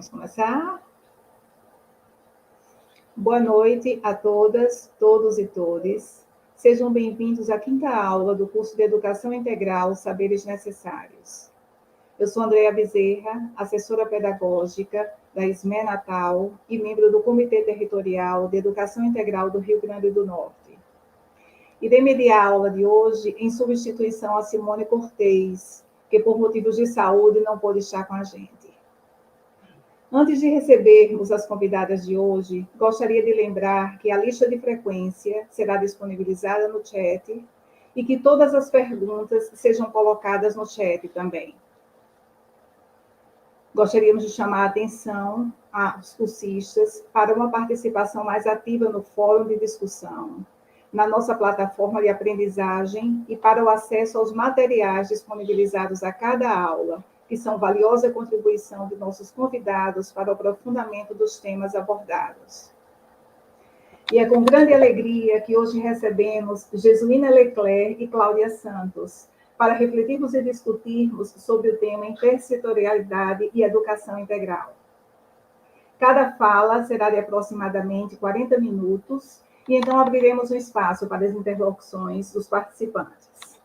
Vamos começar? Boa noite a todas, todos e todes. Sejam bem-vindos à quinta aula do curso de Educação Integral Saberes Necessários. Eu sou Andréa Bezerra, assessora pedagógica da SME Natal e membro do Comitê Territorial de Educação Integral do Rio Grande do Norte. Irei mediar a aula de hoje em substituição a Simone Cortez, que por motivos de saúde não pôde estar com a gente. Antes de recebermos as convidadas de hoje, gostaria de lembrar que a lista de frequência será disponibilizada no chat e que todas as perguntas sejam colocadas no chat também. Gostaríamos de chamar a atenção aos cursistas para uma participação mais ativa no fórum de discussão, na nossa plataforma de aprendizagem e para o acesso aos materiais disponibilizados a cada aula, que são valiosa contribuição de nossos convidados para o aprofundamento dos temas abordados. E é com grande alegria que hoje recebemos Jesuína Leclerc e Cláudia Santos, para refletirmos e discutirmos sobre o tema intersetorialidade e educação integral. Cada fala será de aproximadamente 40 minutos, e então abriremos um espaço para as interlocuções dos participantes.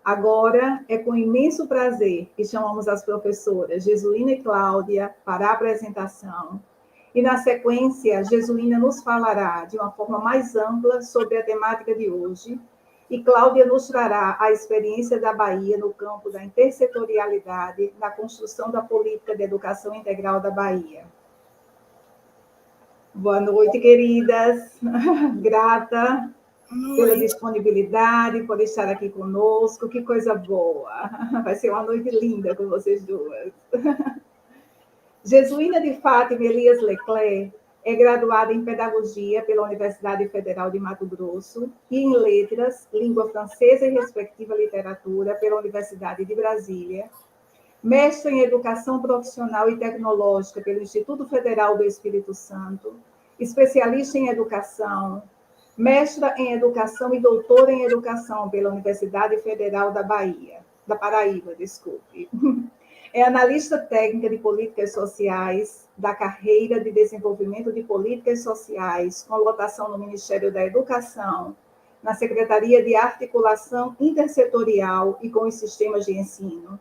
Agora, é com imenso prazer que chamamos as professoras Jesuína e Cláudia para a apresentação, e na sequência, Jesuína nos falará de uma forma mais ampla sobre a temática de hoje, e Cláudia nos trará a experiência da Bahia no campo da intersetorialidade na construção da política de educação integral da Bahia. Boa noite, queridas. Grata pela disponibilidade, por estar aqui conosco. Que coisa boa. Vai ser uma noite linda com vocês duas. Jesuína de Fátima Elias Leclerc é graduada em Pedagogia pela Universidade Federal de Mato Grosso e em Letras, Língua Francesa e Respectiva Literatura pela Universidade de Brasília, mestre em Educação Profissional e Tecnológica pelo Instituto Federal do Espírito Santo, especialista em Educação, mestra em Educação e doutora em Educação pela Universidade Federal da Paraíba. É analista técnica de políticas sociais da carreira de desenvolvimento de políticas sociais, com lotação no Ministério da Educação, na Secretaria de Articulação Intersetorial e com os sistemas de ensino.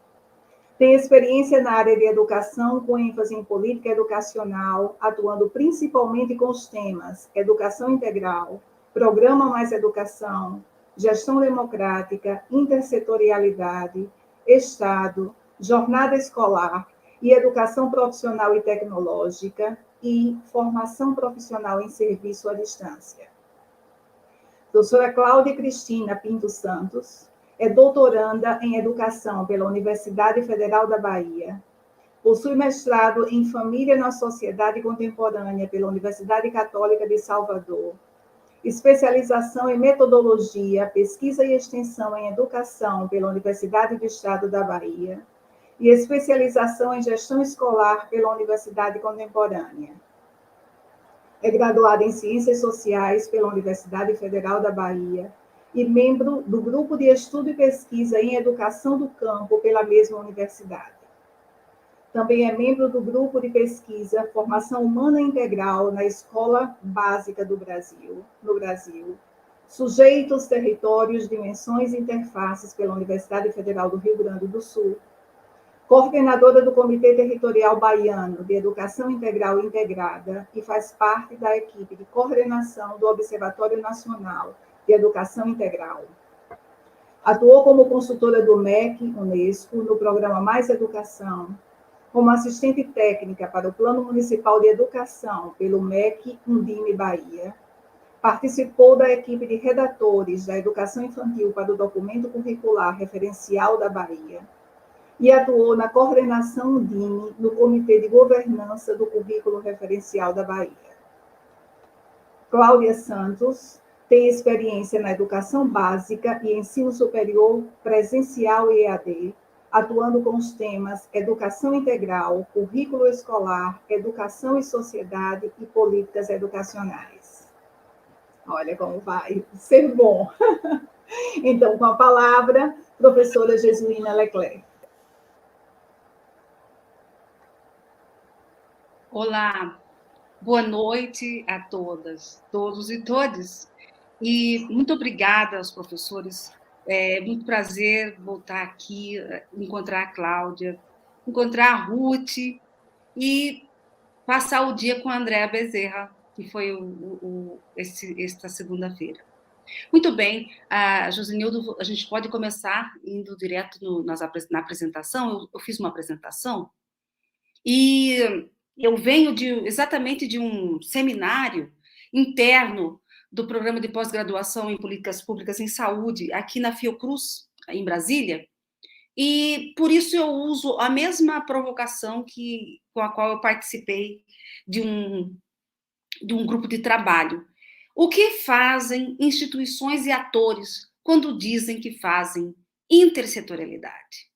Tem experiência na área de educação, com ênfase em política educacional, atuando principalmente com os temas educação integral, programa Mais Educação, gestão democrática, intersetorialidade, Estado, jornada escolar e educação profissional e tecnológica e formação profissional em serviço à distância. Professora Cláudia Cristina Pinto Santos é doutoranda em Educação pela Universidade Federal da Bahia, possui mestrado em Família na Sociedade Contemporânea pela Universidade Católica de Salvador, especialização em Metodologia, Pesquisa e Extensão em Educação pela Universidade do Estado da Bahia e especialização em Gestão Escolar pela Universidade Contemporânea. É graduada em Ciências Sociais pela Universidade Federal da Bahia e membro do Grupo de Estudo e Pesquisa em Educação do Campo pela mesma universidade. Também é membro do Grupo de Pesquisa Formação Humana Integral na Escola Básica do Brasil, no Brasil, Sujeitos, Territórios, Dimensões e Interfaces pela Universidade Federal do Rio Grande do Sul, coordenadora do Comitê Territorial Baiano de Educação Integral e Integrada e faz parte da equipe de coordenação do Observatório Nacional de Educação Integral. Atuou como consultora do MEC, Unesco, no programa Mais Educação, como assistente técnica para o Plano Municipal de Educação pelo MEC Undime Bahia. Participou da equipe de redatores da Educação Infantil para o Documento Curricular Referencial da Bahia e atuou na coordenação Undime no Comitê de Governança do Currículo Referencial da Bahia. Cláudia Santos tem experiência na educação básica e ensino superior presencial e EAD, atuando com os temas Educação Integral, Currículo Escolar, Educação e Sociedade e Políticas Educacionais. Olha como vai ser bom. Então, com a palavra, professora Jesuína Leclerc. Olá, boa noite a todas, todos e todes. E muito obrigada aos professores. É muito prazer voltar aqui, encontrar a Cláudia, encontrar a Ruth e passar o dia com a Andréa Bezerra, que foi esta segunda-feira. Muito bem, Josenildo, a gente pode começar indo direto na apresentação. Eu fiz uma apresentação e eu venho exatamente de um seminário interno do programa de pós-graduação em políticas públicas em saúde, aqui na Fiocruz, em Brasília, e por isso eu uso a mesma provocação com a qual eu participei de um grupo de trabalho. O que fazem instituições e atores quando dizem que fazem intersetorialidade?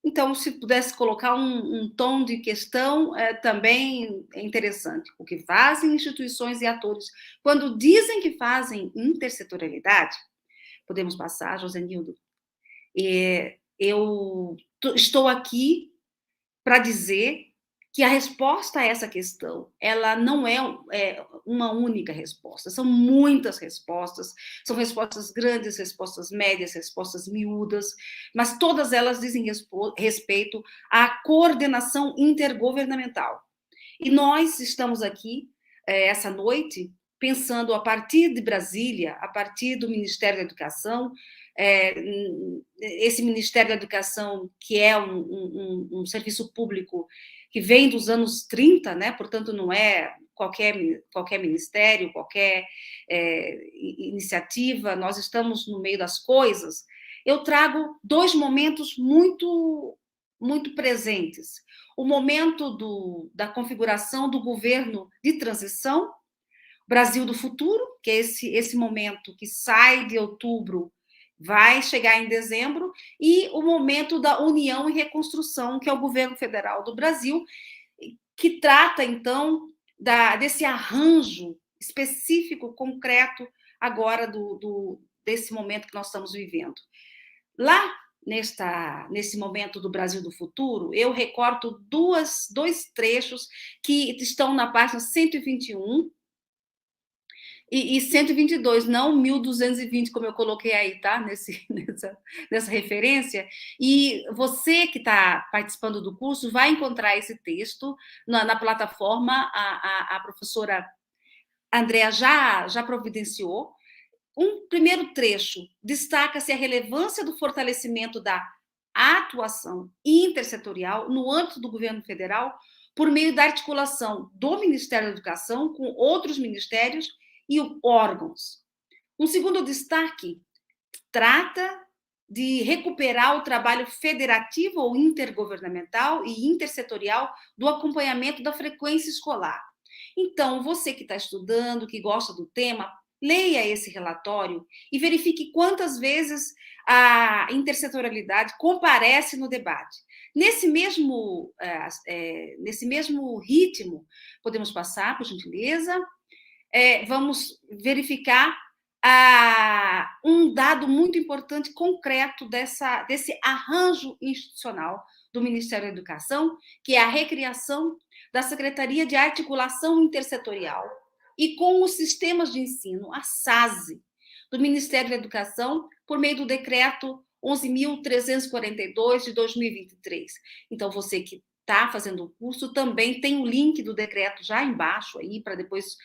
Então, se pudesse colocar um tom de questão, também é interessante. O que fazem instituições e atores quando dizem que fazem intersetorialidade? Podemos passar, Josenildo. Eu estou aqui para dizer que a resposta a essa questão, ela não é uma única resposta, são muitas respostas, são respostas grandes, respostas médias, respostas miúdas, mas todas elas dizem respeito à coordenação intergovernamental. E nós estamos aqui, essa noite, pensando a partir de Brasília, a partir do Ministério da Educação, esse Ministério da Educação, que é um serviço público que vem dos anos 30, né? Portanto, não é qualquer ministério, qualquer iniciativa, nós estamos no meio das coisas. Eu trago dois momentos muito, muito presentes. O momento da configuração do governo de transição, Brasil do futuro, que é esse momento que sai de outubro, vai chegar em dezembro, e o momento da união e reconstrução, que é o governo federal do Brasil, que trata, então, desse arranjo específico, concreto, agora desse momento que nós estamos vivendo. Lá, nesse momento do Brasil do futuro, eu recorto dois trechos que estão na página 121 e 122, não 1220, como eu coloquei aí, tá? Nessa referência. E você que está participando do curso vai encontrar esse texto na plataforma. A professora Andréa já providenciou. Um primeiro trecho destaca-se a relevância do fortalecimento da atuação intersetorial no âmbito do governo federal por meio da articulação do Ministério da Educação com outros ministérios e órgãos. Um segundo destaque trata de recuperar o trabalho federativo ou intergovernamental e intersetorial do acompanhamento da frequência escolar. Então, você que está estudando, que gosta do tema, leia esse relatório e verifique quantas vezes a intersetorialidade comparece no debate. Nesse mesmo ritmo, podemos passar, por gentileza, vamos verificar um dado muito importante, concreto, desse arranjo institucional do Ministério da Educação, que é a recriação da Secretaria de Articulação Intersetorial e com os sistemas de ensino, a SASE, do Ministério da Educação, por meio do decreto 11.342 de 2023. Então, você que está fazendo o curso também tem o link do decreto já embaixo aí, para depois,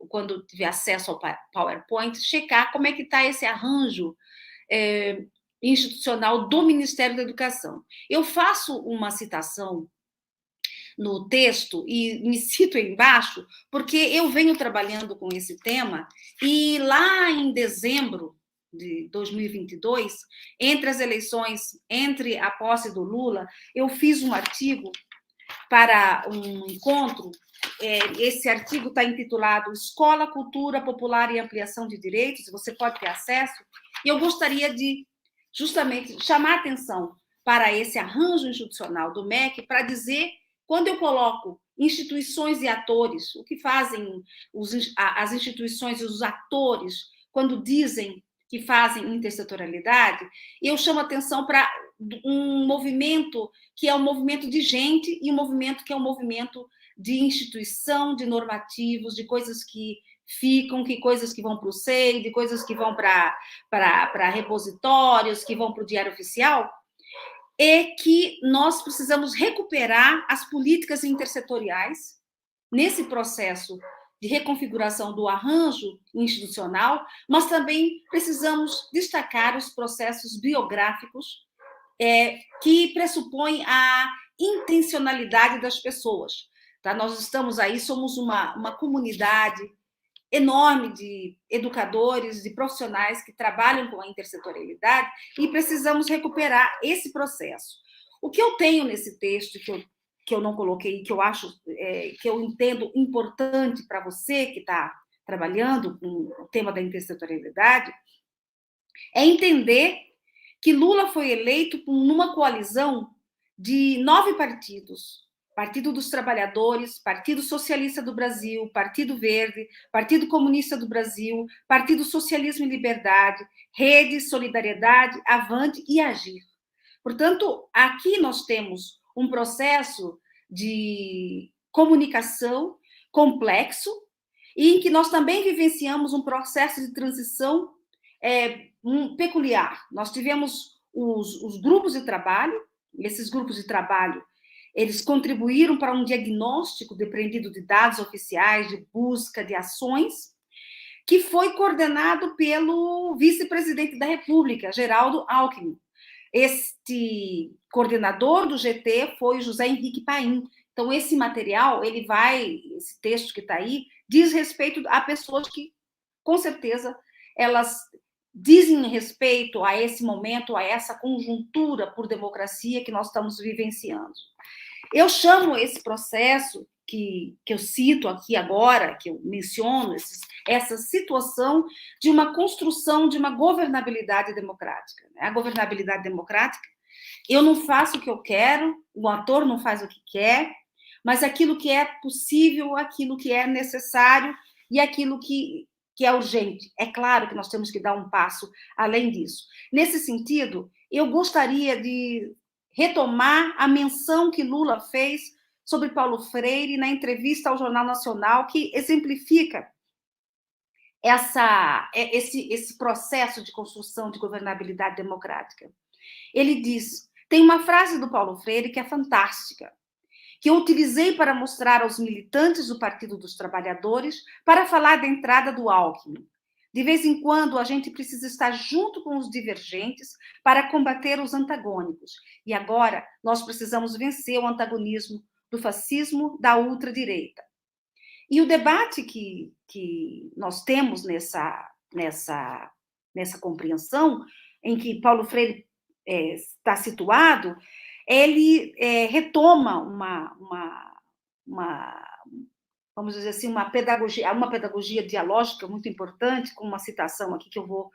quando tiver acesso ao PowerPoint, checar como é que está esse arranjo institucional do Ministério da Educação. Eu faço uma citação no texto e me cito aí embaixo, porque eu venho trabalhando com esse tema e lá em dezembro de 2022, entre as eleições, entre a posse do Lula, eu fiz um artigo para um encontro. Esse artigo está intitulado Escola, Cultura Popular e Ampliação de Direitos, você pode ter acesso, e eu gostaria de justamente chamar a atenção para esse arranjo institucional do MEC, para dizer, quando eu coloco instituições e atores, o que fazem as instituições e os atores quando dizem que fazem intersetorialidade, eu chamo a atenção para um movimento que é um movimento de gente e um movimento que é um movimento de instituição, de normativos, de coisas que ficam, que coisas que vão para o SEI, de coisas que vão para repositórios, que vão para o Diário Oficial, é que nós precisamos recuperar as políticas intersetoriais nesse processo de reconfiguração do arranjo institucional, mas também precisamos destacar os processos biográficos que pressupõem a intencionalidade das pessoas. Tá? Nós estamos aí, somos uma comunidade enorme de educadores, de profissionais que trabalham com a intersetorialidade e precisamos recuperar esse processo. O que eu tenho nesse texto, que eu não coloquei, que eu acho, que eu entendo importante para você que está trabalhando com o tema da intersetorialidade, é entender que Lula foi eleito numa coalizão de 9 partidos: Partido dos Trabalhadores, Partido Socialista do Brasil, Partido Verde, Partido Comunista do Brasil, Partido Socialismo e Liberdade, Rede, Solidariedade, Avante e Agir. Portanto, aqui nós temos um processo de comunicação complexo e em que nós também vivenciamos um processo de transição peculiar. Nós tivemos os grupos de trabalho, esses grupos de trabalho eles contribuíram para um diagnóstico dependido de dados oficiais, de busca, de ações, que foi coordenado pelo vice-presidente da República, Geraldo Alckmin. Este coordenador do GT foi José Henrique Paim. Então, esse material, esse texto que está aí, diz respeito a pessoas que, com certeza, elas dizem respeito a esse momento, a essa conjuntura por democracia que nós estamos vivenciando. Eu chamo esse processo que eu cito aqui agora, que eu menciono, essa situação de uma construção de uma governabilidade democrática. A governabilidade democrática, eu não faço o que eu quero, o ator não faz o que quer, mas aquilo que é possível, aquilo que é necessário e aquilo que é urgente. É claro que nós temos que dar um passo além disso. Nesse sentido, eu gostaria de retomar a menção que Lula fez sobre Paulo Freire na entrevista ao Jornal Nacional, que exemplifica esse processo de construção de governabilidade democrática. Ele diz, tem uma frase do Paulo Freire que é fantástica, que eu utilizei para mostrar aos militantes do Partido dos Trabalhadores para falar da entrada do Alckmin. De vez em quando, a gente precisa estar junto com os divergentes para combater os antagônicos. E agora, nós precisamos vencer o antagonismo do fascismo, da ultradireita. E o debate que nós temos nessa compreensão, em que Paulo Freire está situado, ele retoma vamos dizer assim, uma pedagogia dialógica muito importante, com uma citação aqui que eu vou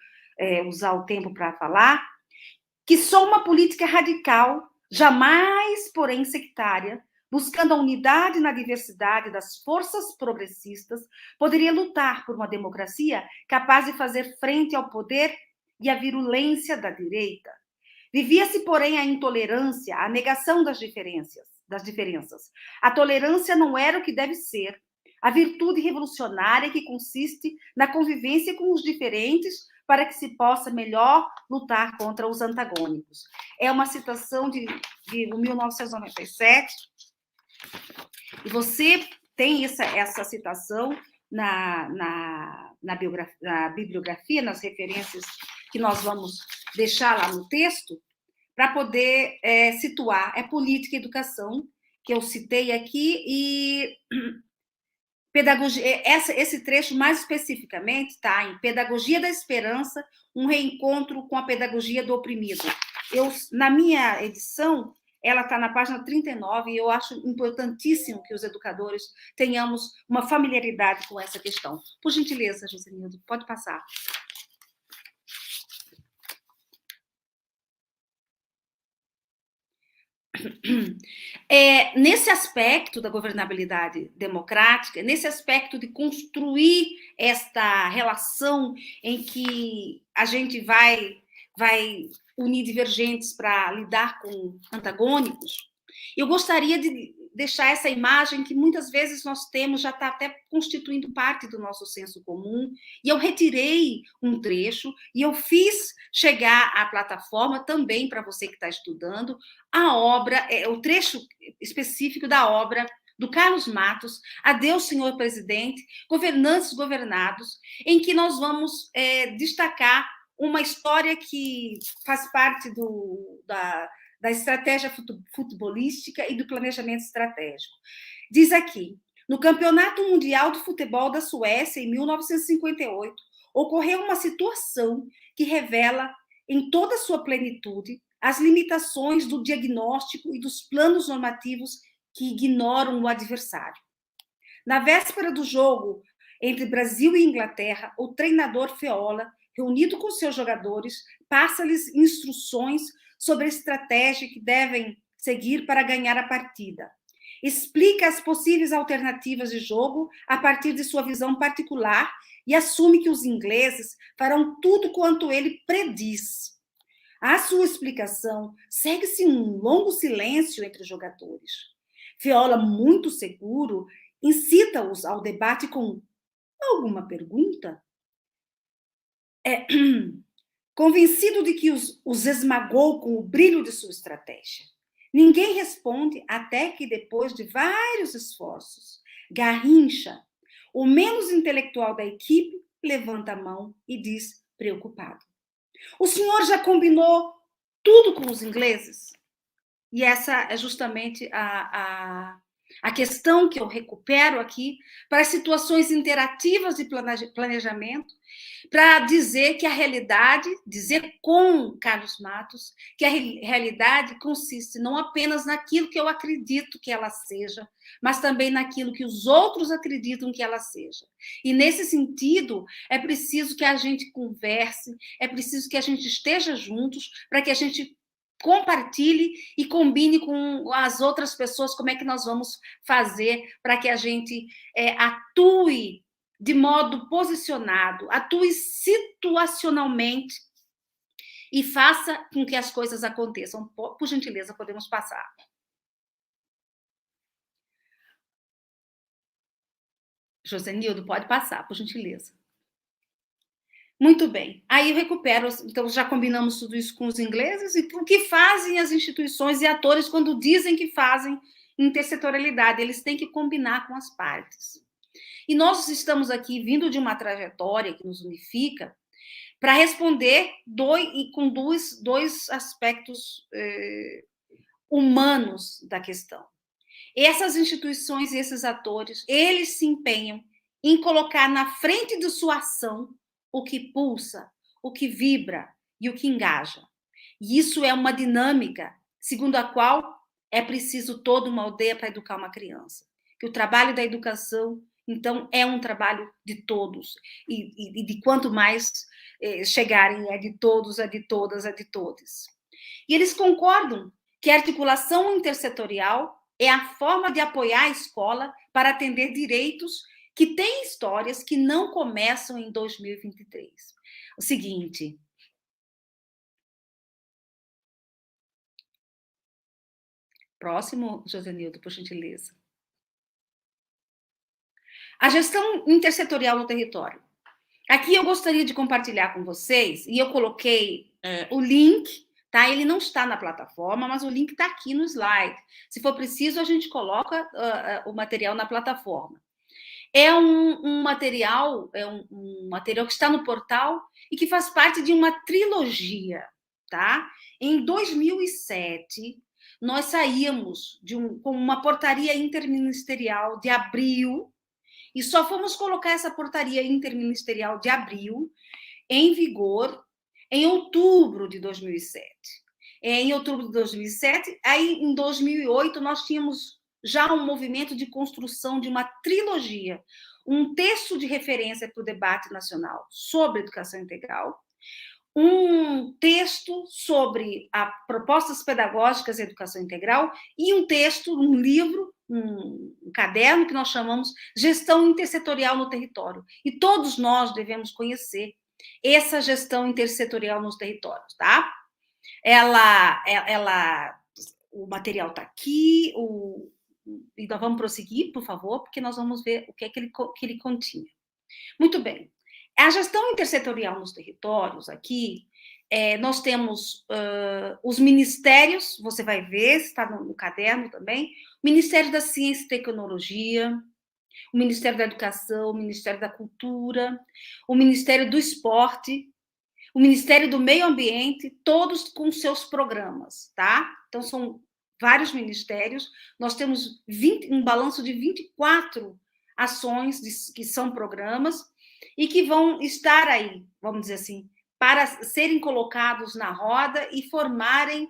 usar o tempo para falar, que só uma política radical, jamais, porém, sectária, buscando a unidade na diversidade das forças progressistas, poderia lutar por uma democracia capaz de fazer frente ao poder e à virulência da direita. Vivia-se, porém, a intolerância, a negação das diferenças. A tolerância não era o que deve ser. A virtude revolucionária que consiste na convivência com os diferentes para que se possa melhor lutar contra os antagônicos. É uma citação de 1997, e você tem essa citação na bibliografia, nas referências que nós vamos deixar lá no texto, para poder situar. É política e educação, que eu citei aqui, e pedagogia, esse trecho mais especificamente está em Pedagogia da Esperança, um reencontro com a pedagogia do oprimido. Na minha edição, ela está na página 39, e eu acho importantíssimo que os educadores tenhamos uma familiaridade com essa questão. Por gentileza, Josenildo, pode passar. Nesse aspecto da governabilidade democrática, nesse aspecto de construir esta relação em que a gente vai unir divergentes para lidar com antagônicos, eu gostaria deixar essa imagem que muitas vezes nós temos, já está até constituindo parte do nosso senso comum, e eu retirei um trecho e eu fiz chegar à plataforma também para você que está estudando a obra, o trecho específico da obra do Carlos Matos, Adeus, Senhor Presidente, Governantes Governados, em que nós vamos destacar uma história que faz parte da estratégia futebolística e do planejamento estratégico. Diz aqui, no Campeonato Mundial de Futebol da Suécia, em 1958, ocorreu uma situação que revela, em toda a sua plenitude, as limitações do diagnóstico e dos planos normativos que ignoram o adversário. Na véspera do jogo entre Brasil e Inglaterra, o treinador Feola, reunido com seus jogadores, passa-lhes instruções sobre a estratégia que devem seguir para ganhar a partida. Explica as possíveis alternativas de jogo a partir de sua visão particular e assume que os ingleses farão tudo quanto ele prediz. À sua explicação, segue-se um longo silêncio entre os jogadores. Feola, muito seguro, incita-os ao debate com alguma pergunta? Convencido de que os esmagou com o brilho de sua estratégia. Ninguém responde até que, depois de vários esforços, Garrincha, o menos intelectual da equipe, levanta a mão e diz, preocupado: o senhor já combinou tudo com os ingleses? E essa é justamente a questão que eu recupero aqui para as situações interativas de planejamento, para dizer que a realidade, dizer com Carlos Matos, que a realidade consiste não apenas naquilo que eu acredito que ela seja, mas também naquilo que os outros acreditam que ela seja. E, nesse sentido, é preciso que a gente converse, é preciso que a gente esteja juntos para que a gente compartilhe e combine com as outras pessoas como é que nós vamos fazer para que a gente atue de modo posicionado, atue situacionalmente e faça com que as coisas aconteçam. Por gentileza, podemos passar. Josenildo, pode passar, por gentileza. Muito bem. Aí eu recupero, então já combinamos tudo isso com os ingleses, e o que fazem as instituições e atores quando dizem que fazem intersetorialidade? Eles têm que combinar com as partes. E nós estamos aqui vindo de uma trajetória que nos unifica para responder com dois aspectos humanos da questão. Essas instituições e esses atores, eles se empenham em colocar na frente de sua ação o que pulsa, o que vibra e o que engaja. E isso é uma dinâmica segundo a qual é preciso toda uma aldeia para educar uma criança. Que o trabalho da educação, então, é um trabalho de todos. E de quanto mais chegarem, é de todos, é de todas, é de todos. E eles concordam que a articulação intersetorial é a forma de apoiar a escola para atender direitos que têm histórias que não começam em 2023. O seguinte. Próximo, Josenildo, por gentileza. A gestão intersetorial no território. Aqui eu gostaria de compartilhar com vocês, e eu coloquei o link, tá? Ele não está na plataforma, mas o link está aqui no slide. Se for preciso, a gente coloca o material na plataforma. É um material que está no portal e que faz parte de uma trilogia, tá? Em 2007, nós saímos com uma portaria interministerial de abril e só fomos colocar essa portaria interministerial de abril em vigor em outubro de 2007. Em outubro de 2007, aí em 2008 nós tínhamos já um movimento de construção de uma trilogia, um texto de referência para o debate nacional sobre educação integral, um texto sobre propostas pedagógicas e educação integral e um texto, um livro, um caderno que nós chamamos Gestão Intersetorial no Território. E todos nós devemos conhecer essa gestão intersetorial nos territórios, tá? O material está aqui, E nós vamos prosseguir, por favor, porque nós vamos ver o que é que ele continha. Muito bem. A gestão intersetorial nos territórios, aqui, nós temos os ministérios, você vai ver, está no caderno também, o Ministério da Ciência e Tecnologia, o Ministério da Educação, o Ministério da Cultura, o Ministério do Esporte, o Ministério do Meio Ambiente, todos com seus programas, tá? Então, são vários ministérios. Nós temos um balanço de 24 ações que são programas e que vão estar aí, vamos dizer assim, para serem colocados na roda e formarem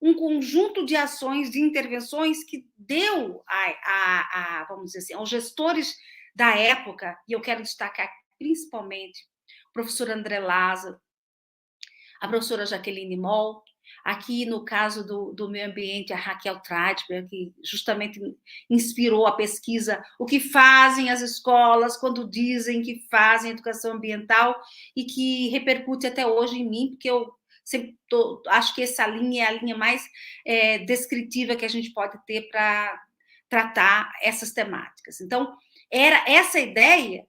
um conjunto de ações, de intervenções que deu vamos dizer assim, aos gestores da época, e eu quero destacar principalmente o professor André Lázaro, a professora Jaqueline Moll, aqui no caso do meio ambiente, a Raquel Treitberg, que justamente inspirou a pesquisa O que fazem as escolas quando dizem que fazem educação ambiental, e que repercute até hoje em mim, porque eu sempre acho que essa linha é a linha mais descritiva que a gente pode ter para tratar essas temáticas. Então, era essa ideia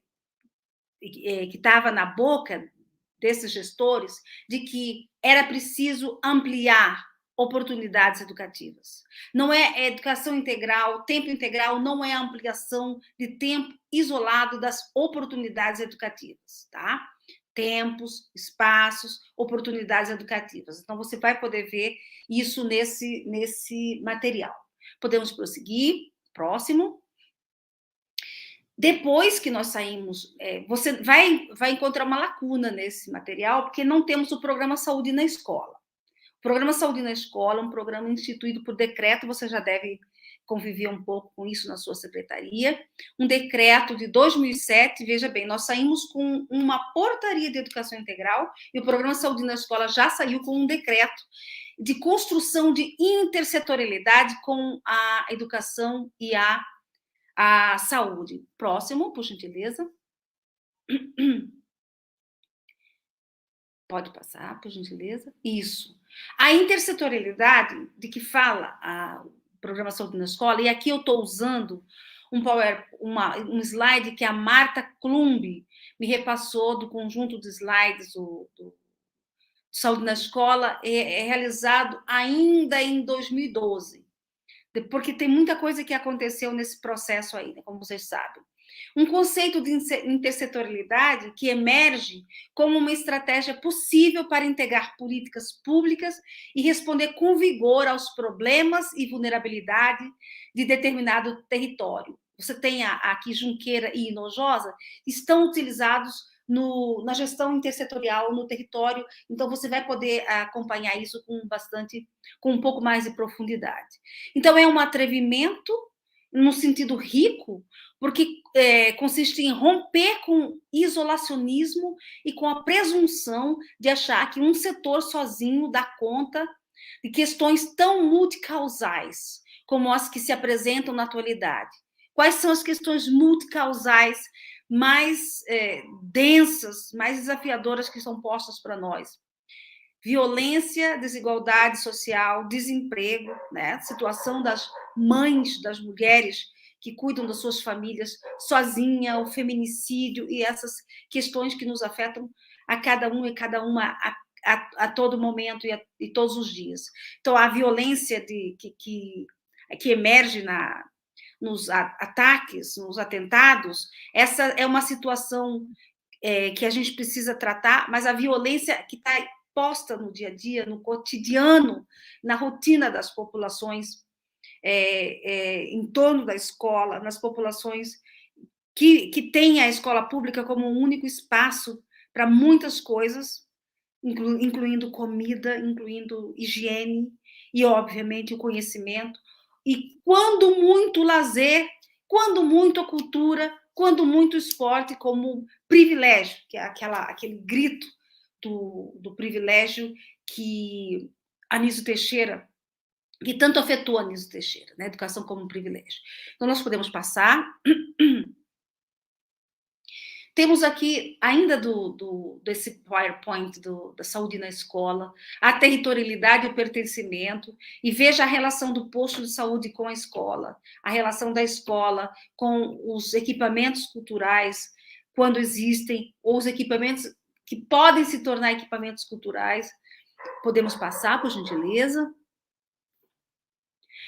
que estava na boca desses gestores, de que era preciso ampliar oportunidades educativas. Não é educação integral, tempo integral não é ampliação de tempo isolado das oportunidades educativas, tá? Tempos, espaços, oportunidades educativas. Então, você vai poder ver isso nesse material. Podemos prosseguir. Próximo. Depois que nós saímos, você vai encontrar uma lacuna nesse material, porque não temos o programa Saúde na Escola. O programa Saúde na Escola é um programa instituído por decreto, você já deve conviver um pouco com isso na sua secretaria, um decreto de 2007, veja bem, nós saímos com uma portaria de educação integral, e o programa Saúde na Escola já saiu com um decreto de construção de intersetorialidade com a educação e a saúde. Próximo, por gentileza. Pode passar, por gentileza. Isso. A intersetorialidade de que fala o programa Saúde na Escola, e aqui eu estou usando um slide que a Marta Klumb me repassou do conjunto de slides do Saúde na Escola, é realizado ainda em 2012. Porque tem muita coisa que aconteceu nesse processo aí, né, como vocês sabem. Um conceito de intersetorialidade que emerge como uma estratégia possível para integrar políticas públicas e responder com vigor aos problemas e vulnerabilidade de determinado território. Você tem aqui Junqueira e Hinojosa, estão utilizados na gestão intersetorial no território, então você vai poder acompanhar isso com um pouco mais de profundidade. Então, é um atrevimento, no sentido rico, porque consiste em romper com isolacionismo e com a presunção de achar que um setor sozinho dá conta de questões tão multicausais como as que se apresentam na atualidade. Quais são as questões multicausais mais densas, mais desafiadoras que são postas para nós? Violência, desigualdade social, desemprego, né? Situação das mães, das mulheres que cuidam das suas famílias sozinha, o feminicídio e essas questões que nos afetam a cada um e cada uma a todo momento e todos os dias. Então, a violência que emerge nos ataques, nos atentados, essa é uma situação que a gente precisa tratar, mas a violência que está posta no dia a dia, no cotidiano, na rotina das populações em torno da escola, nas populações que têm a escola pública como um único espaço para muitas coisas, incluindo comida, incluindo higiene e, obviamente, o conhecimento. E, quando muito, lazer, quando muito, a cultura, quando muito, esporte como privilégio, que é aquele grito do privilégio que Anísio Teixeira, que tanto afetou Anísio Teixeira, né? Educação como um privilégio. Então, nós podemos passar. Temos aqui, ainda desse PowerPoint da saúde na escola, a territorialidade e o pertencimento, e veja a relação do posto de saúde com a escola, a relação da escola com os equipamentos culturais, quando existem, ou os equipamentos que podem se tornar equipamentos culturais. Podemos passar, por gentileza?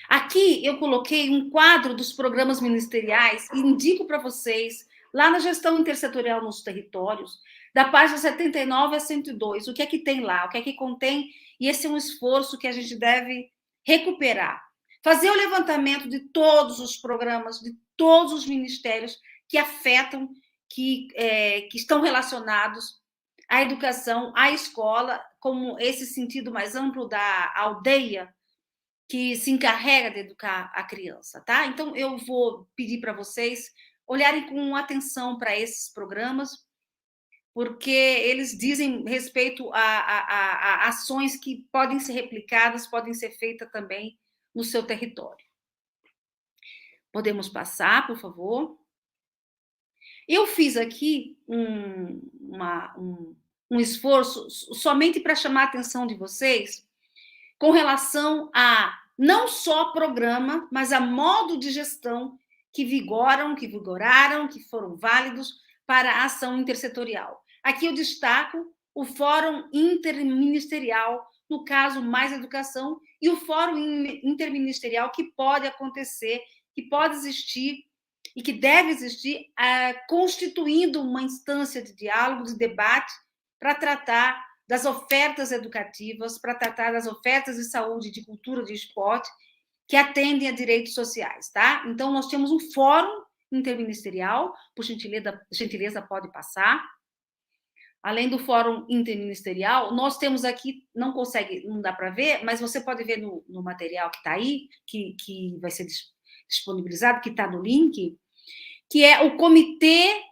Aqui eu coloquei um quadro dos programas ministeriais e indico para vocês, lá na gestão intersetorial nos territórios, da página 79 a 102, o que é que tem lá, o que é que contém, e esse é um esforço que a gente deve recuperar. Fazer o levantamento de todos os programas, de todos os ministérios que afetam, que estão relacionados à educação, à escola, como esse sentido mais amplo da aldeia, que se encarrega de educar a criança, tá? Então, eu vou pedir para vocês olharem com atenção para esses programas, porque eles dizem respeito a ações que podem ser replicadas, podem ser feitas também no seu território. Podemos passar, por favor? Eu fiz aqui um esforço somente para chamar a atenção de vocês com relação a não só programa, mas a modo de gestão que vigoraram, que foram válidos para a ação intersetorial. Aqui eu destaco o Fórum Interministerial, no caso, Mais Educação, e o Fórum Interministerial que pode acontecer, que pode existir e que deve existir, constituindo uma instância de diálogo, de debate, para tratar das ofertas educativas, para tratar das ofertas de saúde, de cultura, de esporte, que atendem a direitos sociais, tá? Então, nós temos um fórum interministerial, por gentileza pode passar. Além do fórum interministerial, nós temos aqui, não dá para ver, mas você pode ver no material que está aí, que vai ser disponibilizado, que está no link, que é o Comitê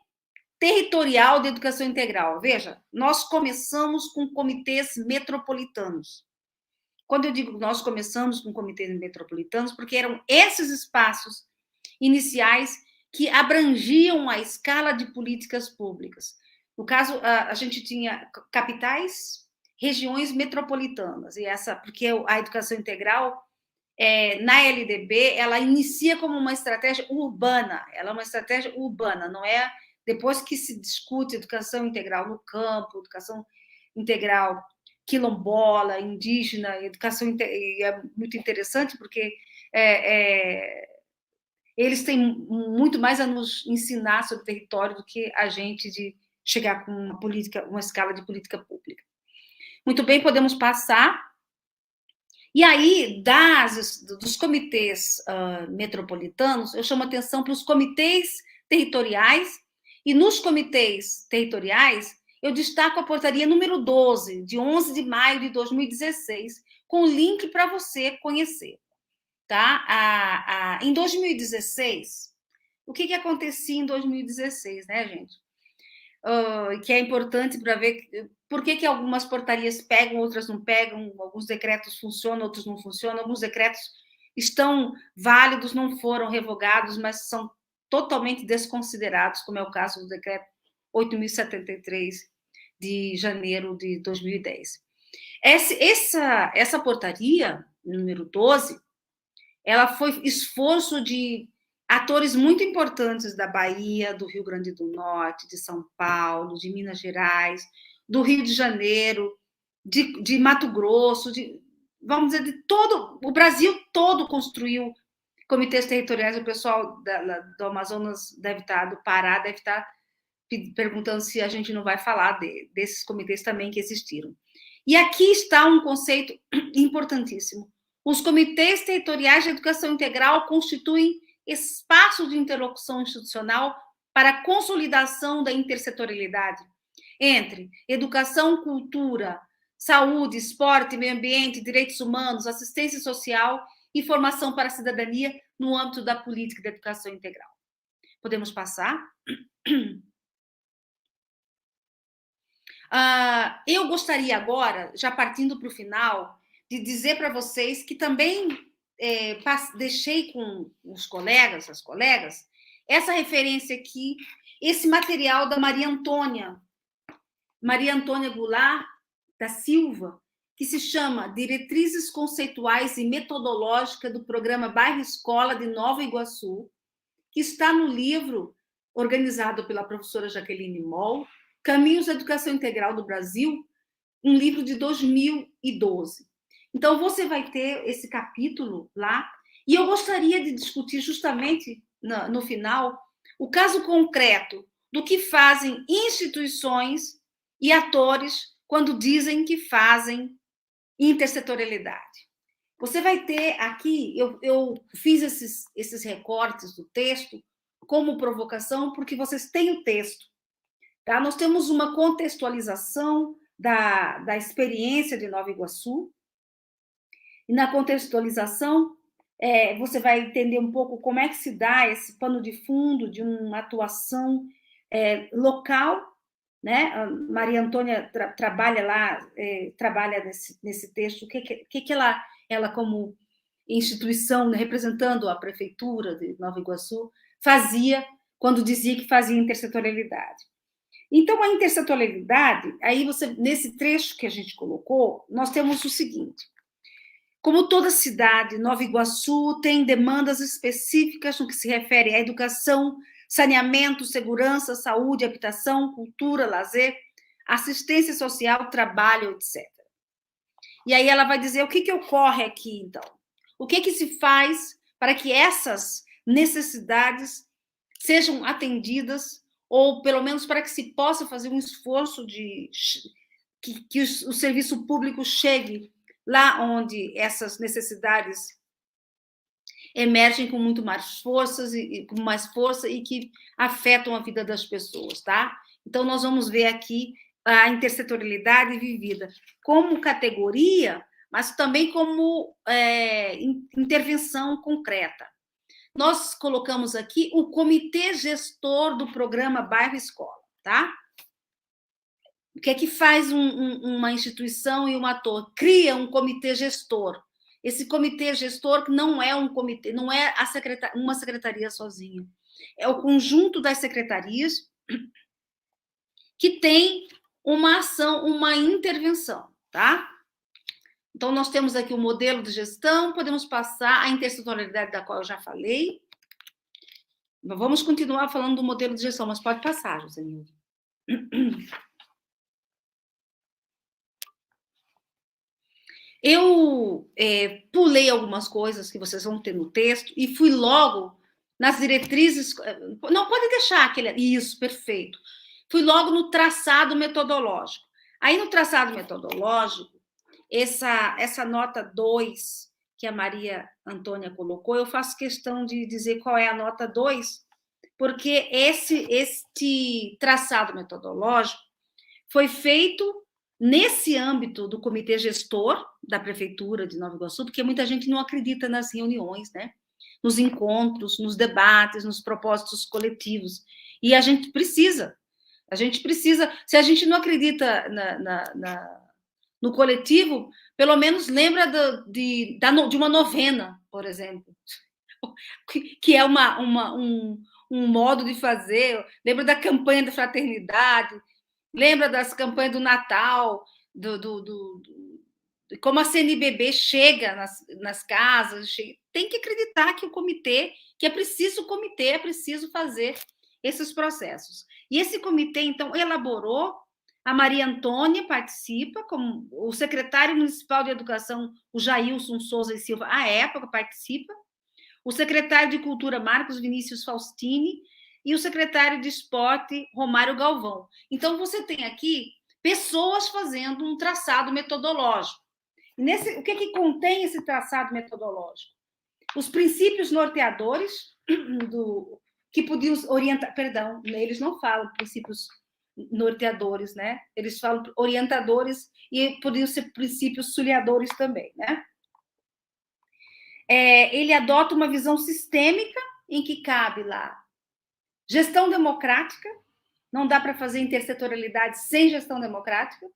Territorial de Educação Integral. Veja, nós começamos com comitês metropolitanos. Quando eu digo que nós começamos com comitês metropolitanos, porque eram esses espaços iniciais que abrangiam a escala de políticas públicas. No caso, a gente tinha capitais, regiões metropolitanas, porque a educação integral, na LDB, ela inicia como uma estratégia urbana, ela é uma estratégia urbana, não é depois que se discute educação integral no campo, educação integral quilombola, indígena, educação e é muito interessante porque eles têm muito mais a nos ensinar sobre o território do que a gente de chegar com uma escala de política pública. Muito bem, podemos passar. E aí, dos comitês metropolitanos, eu chamo atenção para os comitês territoriais, e nos comitês territoriais, eu destaco a portaria número 12, de 11 de maio de 2016, com o link para você conhecer. Tá? Em 2016, o que acontecia em 2016, né, gente? Que é importante para ver por que algumas portarias pegam, outras não pegam, alguns decretos funcionam, outros não funcionam, alguns decretos estão válidos, não foram revogados, mas são totalmente desconsiderados, como é o caso do decreto 8.073 de janeiro de 2010. Essa portaria, número 12, ela foi esforço de atores muito importantes da Bahia, do Rio Grande do Norte, de São Paulo, de Minas Gerais, do Rio de Janeiro, de Mato Grosso, vamos dizer, de todo o Brasil todo construiu comitês territoriais. O pessoal do Amazonas deve estar, do Pará deve estar perguntando se a gente não vai falar desses comitês também que existiram. E aqui está um conceito importantíssimo. Os comitês territoriais de educação integral constituem espaços de interlocução institucional para a consolidação da intersetorialidade entre educação, cultura, saúde, esporte, meio ambiente, direitos humanos, assistência social e formação para a cidadania no âmbito da política de educação integral. Podemos passar? Eu gostaria agora, já partindo para o final, de dizer para vocês que também deixei com os colegas, as colegas, essa referência aqui, esse material da Maria Antônia Goulart da Silva, que se chama Diretrizes Conceituais e Metodológicas do Programa Bairro Escola de Nova Iguaçu, que está no livro organizado pela professora Jaqueline Moll, Caminhos da Educação Integral do Brasil, um livro de 2012. Então, você vai ter esse capítulo lá, e eu gostaria de discutir justamente, no final, o caso concreto do que fazem instituições e atores quando dizem que fazem intersetorialidade. Você vai ter aqui, eu fiz esses recortes do texto como provocação, porque vocês têm o texto. Tá? Nós temos uma contextualização da experiência de Nova Iguaçu, e na contextualização você vai entender um pouco como é que se dá esse pano de fundo de uma atuação local, né? A Maria Antônia trabalha lá, trabalha nesse texto, o que ela como instituição, né, representando a prefeitura de Nova Iguaçu, fazia quando dizia que fazia intersetorialidade. Então, a intersetorialidade, aí nesse trecho que a gente colocou, nós temos o seguinte: como toda cidade, Nova Iguaçu tem demandas específicas no que se refere à educação, saneamento, segurança, saúde, habitação, cultura, lazer, assistência social, trabalho, etc. E aí ela vai dizer o que ocorre aqui, então. O que se faz para que essas necessidades sejam atendidas, ou pelo menos para que se possa fazer um esforço de que o serviço público chegue lá onde essas necessidades emergem com muito mais forças e com mais força e que afetam a vida das pessoas, tá? Então nós vamos ver aqui a intersetorialidade vivida como categoria, mas também como intervenção concreta. Nós colocamos aqui o comitê gestor do programa Bairro Escola, tá? O que é que faz uma instituição e um ator? Cria um comitê gestor. Esse comitê gestor não é um comitê, não é uma secretaria sozinha. É o conjunto das secretarias que tem uma ação, uma intervenção, tá? Então, nós temos aqui o modelo de gestão, podemos passar a intersetorialidade da qual eu já falei. Vamos continuar falando do modelo de gestão, mas pode passar, Josenildo. Eu pulei algumas coisas que vocês vão ter no texto e fui logo nas diretrizes. Não, pode deixar aquele. Isso, perfeito. Fui logo no traçado metodológico. Aí, no traçado metodológico, essa nota 2 que a Maria Antônia colocou, eu faço questão de dizer qual é a nota 2, porque este traçado metodológico foi feito nesse âmbito do comitê gestor da prefeitura de Nova Iguaçu, porque muita gente não acredita nas reuniões, né? Nos encontros, nos debates, nos propósitos coletivos. E a gente precisa, se a gente não acredita no coletivo, pelo menos lembra de uma novena, por exemplo, que é um modo de fazer, lembra da campanha da fraternidade, lembra das campanhas do Natal, como a CNBB chega nas casas. Tem que acreditar que o comitê, que é preciso fazer esses processos. E esse comitê, então, elaborou, a Maria Antônia participa, como o secretário municipal de educação, o Jailson Souza e Silva, à época, participa, o secretário de cultura, Marcos Vinícius Faustini, e o secretário de esporte, Romário Galvão. Então, você tem aqui pessoas fazendo um traçado metodológico. O que contém esse traçado metodológico? Os princípios norteadores que podiam orientar... Perdão, eles não falam princípios norteadores, né? Eles falam orientadores e podiam ser princípios sulhadores também, né? Ele adota uma visão sistêmica em que cabe lá gestão democrática, não dá para fazer intersetorialidade sem gestão democrática,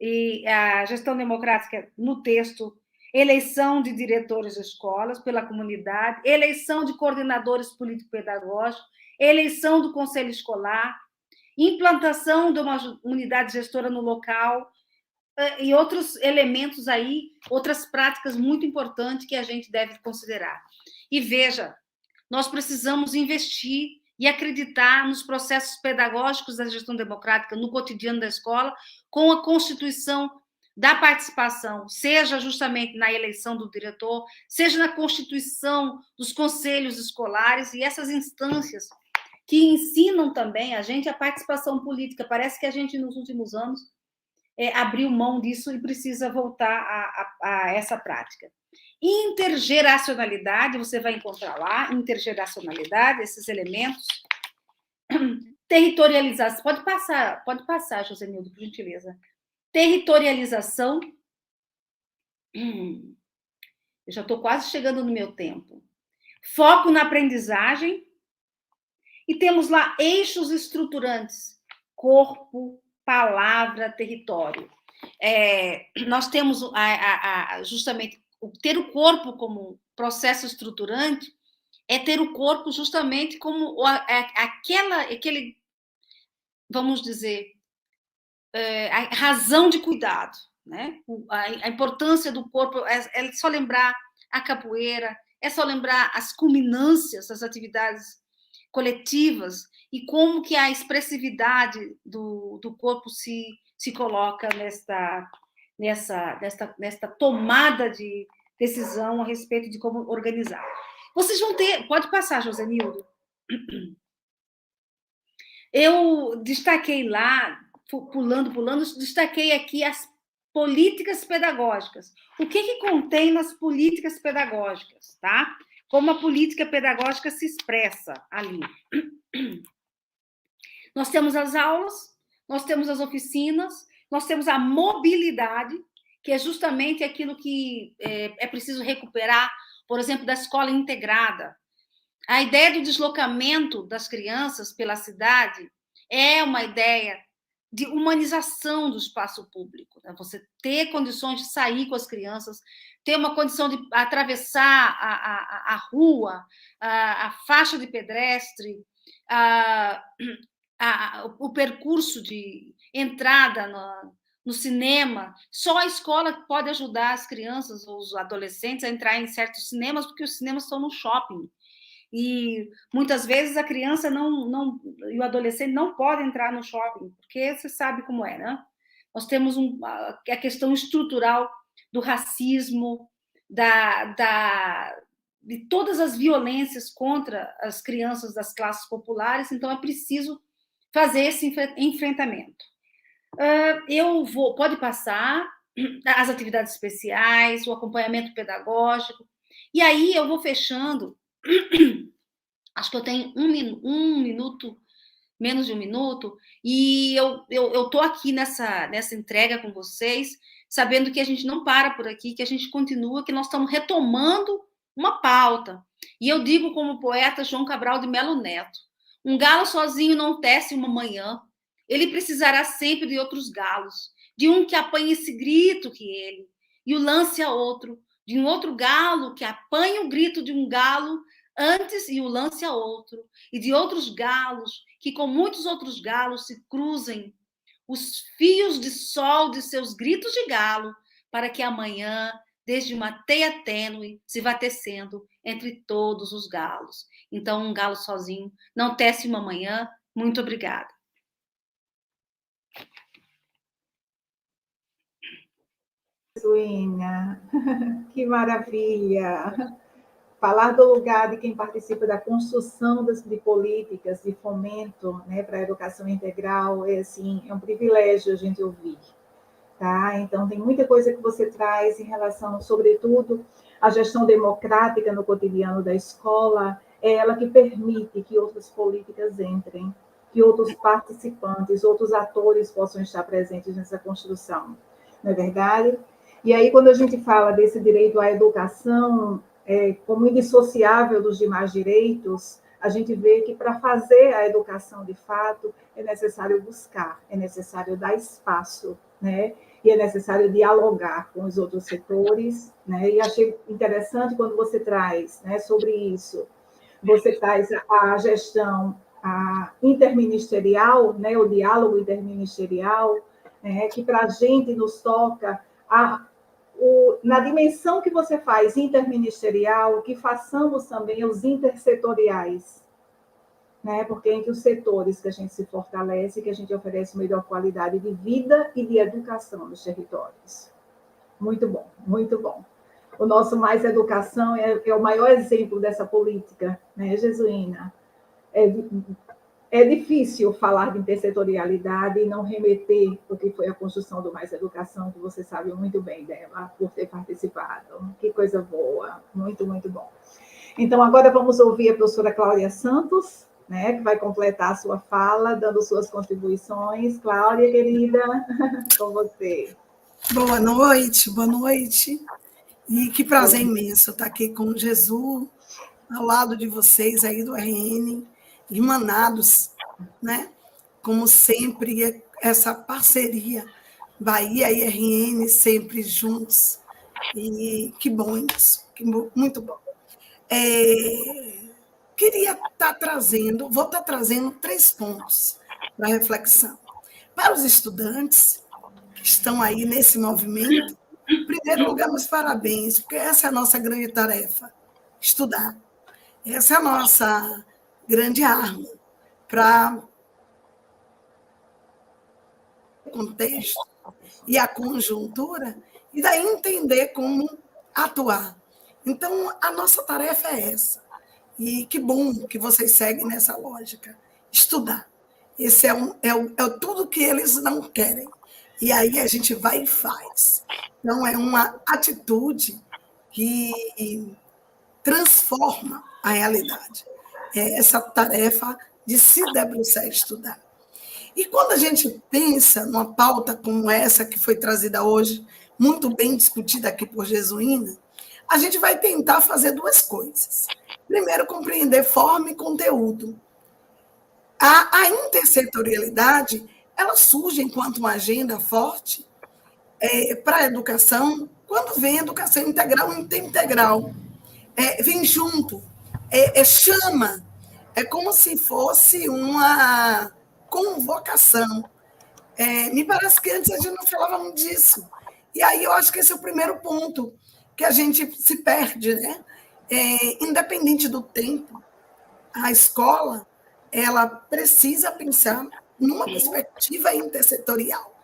e a gestão democrática, no texto, eleição de diretores de escolas pela comunidade, eleição de coordenadores político-pedagógicos, eleição do conselho escolar, implantação de uma unidade gestora no local, e outros elementos aí, outras práticas muito importantes que a gente deve considerar. E veja, nós precisamos investir e acreditar nos processos pedagógicos da gestão democrática no cotidiano da escola, com a constituição da participação, seja justamente na eleição do diretor, seja na constituição dos conselhos escolares e essas instâncias que ensinam também a gente a participação política. Parece que a gente, nos últimos anos, abriu mão disso e precisa voltar a essa prática. Intergeracionalidade, você vai encontrar lá, intergeracionalidade, esses elementos. Territorialização, pode passar, Josenildo, por gentileza. Territorialização. Eu já estou quase chegando no meu tempo. Foco na aprendizagem. E temos lá eixos estruturantes: corpo, palavra, território. Nós temos justamente ter o corpo como processo estruturante, é ter o corpo justamente como aquele, vamos dizer, a razão de cuidado, né? A importância do corpo é só lembrar a capoeira, é só lembrar as culminâncias das atividades coletivas e como que a expressividade do corpo se coloca nesta tomada de decisão a respeito de como organizar. Vocês vão ter... Pode passar, Josenildo. Eu destaquei lá, pulando, destaquei aqui as políticas pedagógicas. O que contém nas políticas pedagógicas, tá? Como a política pedagógica se expressa ali. Nós temos as aulas, nós temos as oficinas, nós temos a mobilidade, que é justamente aquilo que é preciso recuperar, por exemplo, da escola integrada. A ideia do deslocamento das crianças pela cidade é uma ideia de humanização do espaço público, né? Você ter condições de sair com as crianças, ter uma condição de atravessar a rua, a faixa de pedestre, o percurso de entrada no cinema. Só a escola pode ajudar as crianças ou os adolescentes a entrar em certos cinemas, porque os cinemas estão no shopping. E muitas vezes a criança e o adolescente não podem entrar no shopping, porque você sabe como é, né? Nós temos a questão estrutural do racismo, de todas as violências contra as crianças das classes populares, então é preciso fazer esse enfrentamento. Pode passar as atividades especiais, o acompanhamento pedagógico, e aí eu vou fechando. Acho que eu tenho um minuto, menos de um minuto, e eu estou aqui nessa entrega com vocês, sabendo que a gente não para por aqui, que a gente continua, que nós estamos retomando uma pauta. E eu digo como poeta João Cabral de Melo Neto: um galo sozinho não tece uma manhã, ele precisará sempre de outros galos, de um que apanhe esse grito que ele, e o lance a outro, de um outro galo que apanhe o grito de um galo antes e o lance a outro, e de outros galos que com muitos outros galos se cruzem os fios de sol de seus gritos de galo, para que amanhã, desde uma teia tênue, se vá tecendo entre todos os galos. Então, um galo sozinho não tece uma manhã. Muito obrigada. Suína, que maravilha! Falar do lugar de quem participa da construção de políticas de fomento, né, para a educação integral é um privilégio a gente ouvir. Tá? Então, tem muita coisa que você traz em relação, sobretudo, à gestão democrática no cotidiano da escola, é ela que permite que outras políticas entrem, que outros participantes, outros atores possam estar presentes nessa construção. Não é verdade? E aí, quando a gente fala desse direito à educação como indissociável dos demais direitos, a gente vê que para fazer a educação de fato é necessário buscar, é necessário dar espaço, né? E é necessário dialogar com os outros setores, né? E achei interessante quando você traz, né, sobre isso. Você traz a gestão a interministerial, né, o diálogo interministerial, que para a gente nos toca na dimensão que você faz interministerial, que façamos também os intersetoriais, né? Porque é entre os setores que a gente se fortalece, que a gente oferece melhor qualidade de vida e de educação nos territórios. Muito bom, muito bom. O nosso Mais Educação é o maior exemplo dessa política, né, Jesuína? É difícil falar de intersetorialidade e não remeter o que foi a construção do Mais Educação, que você sabe muito bem dela, por ter participado. Que coisa boa, muito, muito bom. Então, agora vamos ouvir a professora Cláudia Santos, né, que vai completar a sua fala, dando suas contribuições. Cláudia, querida, com você. Boa noite, boa noite. E que prazer imenso estar aqui com o Jesus, ao lado de vocês aí do RN, irmanados, né? Como sempre, essa parceria, Bahia e RN, sempre juntos. E que bom isso, muito bom. Queria vou estar trazendo 3 pontos para reflexão. Para os estudantes que estão aí nesse movimento, em primeiro lugar, meus parabéns, porque essa é a nossa grande tarefa, estudar. Essa é a nossa grande arma para o contexto e a conjuntura, e daí entender como atuar. Então, a nossa tarefa é essa. E que bom que vocês seguem nessa lógica. Estudar. Esse é tudo que eles não querem. E aí a gente vai e faz. Então, é uma atitude que transforma a realidade. É essa tarefa de se debruçar e estudar. E quando a gente pensa numa pauta como essa que foi trazida hoje, muito bem discutida aqui por Jesuína, a gente vai tentar fazer 2 coisas. Primeiro, compreender forma e conteúdo. A intersetorialidade, ela surge enquanto uma agenda forte para a educação, quando vem educação integral e interintegral. Vem junto, chama, é como se fosse uma convocação. Me parece que antes a gente não falava muito disso. E aí eu acho que esse é o primeiro ponto que a gente se perde, né? Independente do tempo, a escola ela precisa pensar numa perspectiva intersetorial,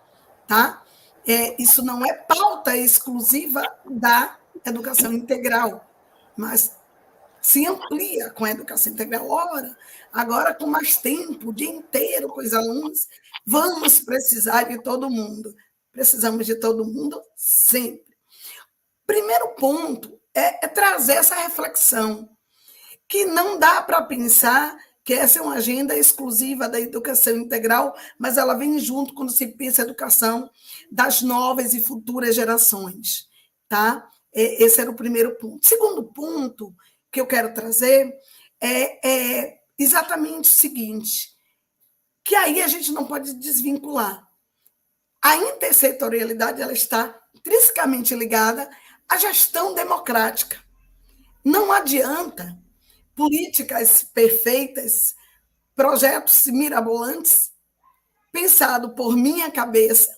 tá? Isso não é pauta exclusiva da educação integral, mas se amplia com a educação integral. Ora, agora com mais tempo, o dia inteiro com os alunos, vamos precisar de todo mundo. Precisamos de todo mundo sempre. Primeiro ponto é trazer essa reflexão, que não dá para pensar que essa é uma agenda exclusiva da educação integral, mas ela vem junto quando se pensa a educação das novas e futuras gerações. Tá? Esse era o primeiro ponto. Segundo ponto que eu quero trazer é exatamente o seguinte, que aí a gente não pode desvincular. A intersetorialidade ela está intrinsecamente ligada à gestão democrática. Não adianta políticas perfeitas, projetos mirabolantes, pensado por minha cabeça,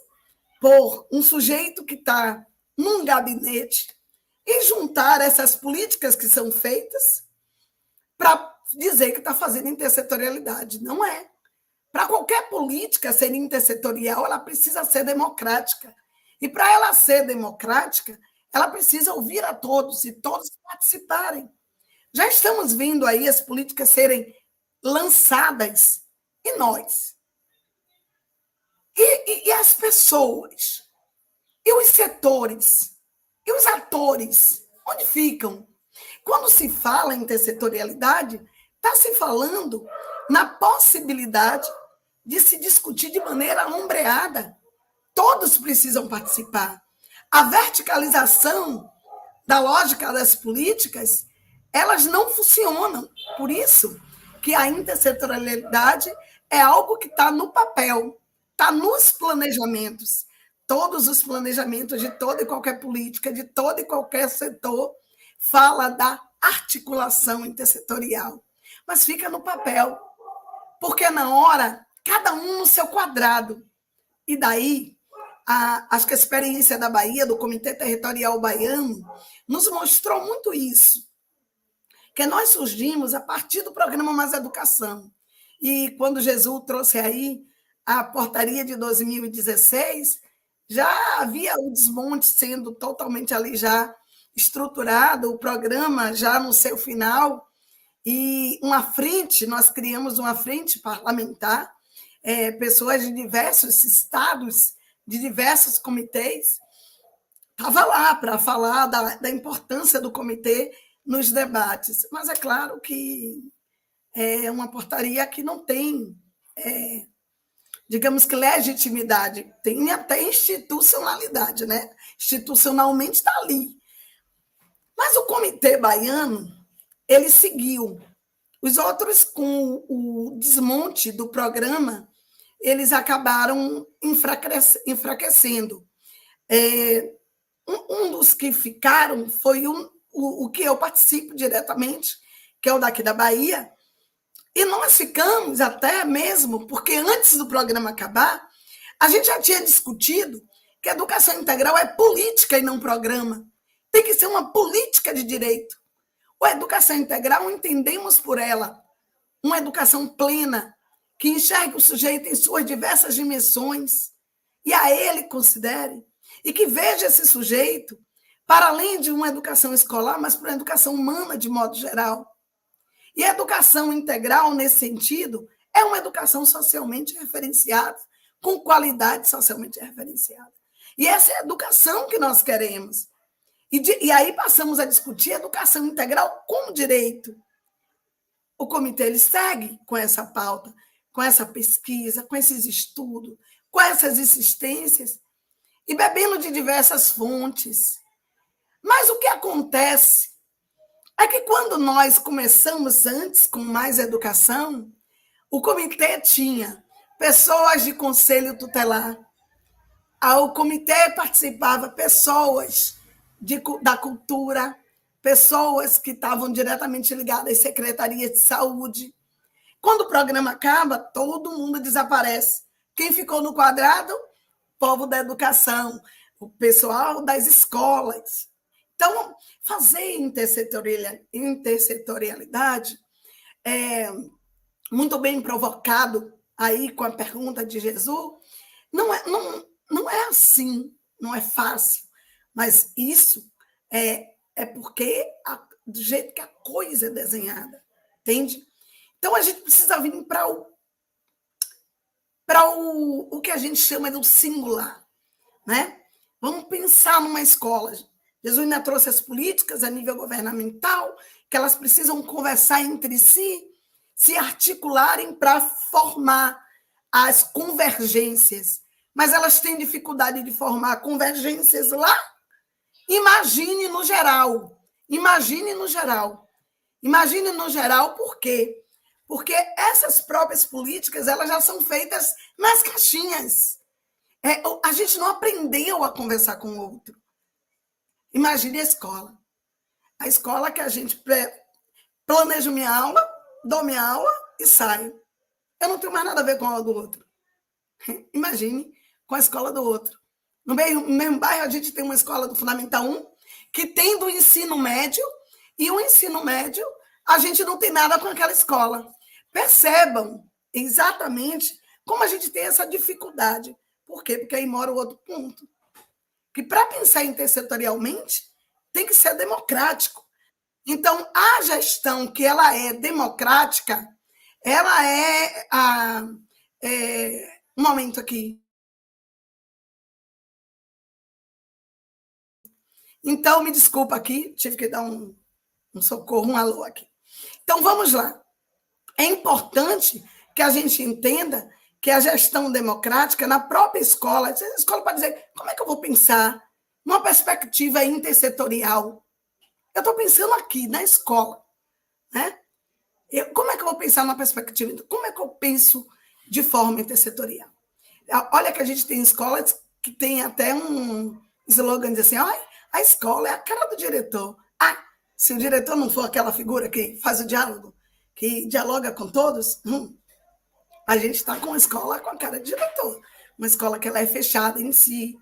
por um sujeito que está num gabinete, e juntar essas políticas que são feitas para dizer que está fazendo intersetorialidade. Não é. Para qualquer política ser intersetorial, ela precisa ser democrática. E para ela ser democrática, ela precisa ouvir a todos e todos participarem. Já estamos vendo aí as políticas serem lançadas e nós. E as pessoas? E os setores? E os atores? Onde ficam? Quando se fala em intersetorialidade, está se falando na possibilidade de se discutir de maneira ombreada. Todos precisam participar. A verticalização da lógica das políticas, elas não funcionam. Por isso que a intersetorialidade é algo que está no papel, está nos planejamentos. Todos os planejamentos de toda e qualquer política, de todo e qualquer setor, fala da articulação intersetorial. Mas fica no papel. porque na hora, cada um no seu quadrado. E daí, acho que a experiência da Bahia, do Comitê Territorial Baiano, nos mostrou muito isso, que nós surgimos a partir do programa Mais Educação. E quando Jesus trouxe aí a portaria de 2016, já havia o desmonte sendo totalmente ali já estruturado, o programa já no seu final, e nós criamos uma frente parlamentar, pessoas de diversos estados, de diversos comitês, estava lá para falar da importância do comitê nos debates. Mas é claro que é uma portaria que não tem, digamos que, legitimidade, tem até institucionalidade, né? Institucionalmente está ali. Mas o Comitê Baiano, ele seguiu. Os outros, com o desmonte do programa, eles acabaram enfraquecendo. Um dos que ficaram foi o que eu participo diretamente, que é o daqui da Bahia, e nós ficamos até mesmo, porque antes do programa acabar, a gente já tinha discutido que a educação integral é política e não programa. Tem que ser uma política de direito. A educação integral, entendemos por ela uma educação plena, que enxergue o sujeito em suas diversas dimensões, e a ele considere, e que veja esse sujeito para além de uma educação escolar, mas para uma educação humana de modo geral. E a educação integral, nesse sentido, é uma educação socialmente referenciada, com qualidade socialmente referenciada. E essa é a educação que nós queremos. E aí passamos a discutir a educação integral como direito. O comitê ele segue com essa pauta, com essa pesquisa, com esses estudos, com essas insistências, e bebendo de diversas fontes. Mas o que acontece é que quando nós começamos antes com Mais Educação, o comitê tinha pessoas de conselho tutelar, ao comitê participavam pessoas da cultura, pessoas que estavam diretamente ligadas às secretarias de saúde. Quando o programa acaba, todo mundo desaparece. Quem ficou no quadrado? O povo da educação, o pessoal das escolas. Então, fazer intersetorialidade, muito bem provocado aí com a pergunta de Jesus, não é assim, não é fácil, mas isso é porque do jeito que a coisa é desenhada, entende? Então, a gente precisa vir para o que a gente chama do singular, né? Vamos pensar numa escola. Jesus ainda trouxe as políticas a nível governamental, que elas precisam conversar entre si, se articularem para formar as convergências. Mas elas têm dificuldade de formar convergências lá. Imagine no geral. Imagine no geral por quê? Porque essas próprias políticas elas já são feitas nas caixinhas. A gente não aprendeu a conversar com o outro. Imagine a escola. A escola que a gente planeja minha aula, dou minha aula e saio. Eu não tenho mais nada a ver com a aula do outro. Imagine com a escola do outro. No mesmo bairro, a gente tem uma escola do Fundamental 1, que tem do ensino médio, e o ensino médio, a gente não tem nada com aquela escola. Percebam exatamente como a gente tem essa dificuldade. Por quê? Porque aí mora o outro ponto. Que para pensar intersetorialmente, tem que ser democrático. Então, a gestão que ela é democrática, ela um momento aqui. Então, me desculpa aqui, tive que dar um socorro, um alô aqui. Então, vamos lá. É importante que a gente entenda que a gestão democrática, na própria escola, a escola pode dizer, como é que eu vou pensar numa perspectiva intersetorial? Eu estou pensando aqui, na escola. Né? Como é que eu vou pensar numa perspectiva? Como é que eu penso de forma intersetorial? Olha que a gente tem escolas que tem até um slogan de assim, a escola é a cara do diretor. Se o diretor não for aquela figura que faz o diálogo, que dialoga com todos, A gente está com uma escola com a cara de diretor, uma escola que ela é fechada em si,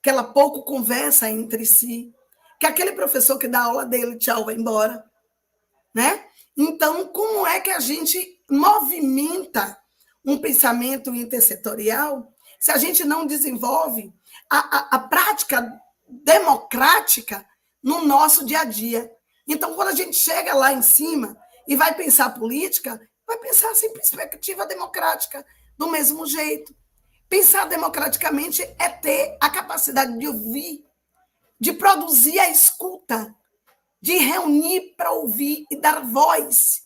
que ela pouco conversa entre si, que aquele professor que dá aula dele, tchau, vai embora, né? Então, como é que a gente movimenta um pensamento intersetorial se a gente não desenvolve a prática democrática no nosso dia a dia? Então, quando a gente chega lá em cima e vai pensar política, vai pensar sem perspectiva democrática, do mesmo jeito. Pensar democraticamente é ter a capacidade de ouvir, de produzir a escuta, de reunir para ouvir e dar voz.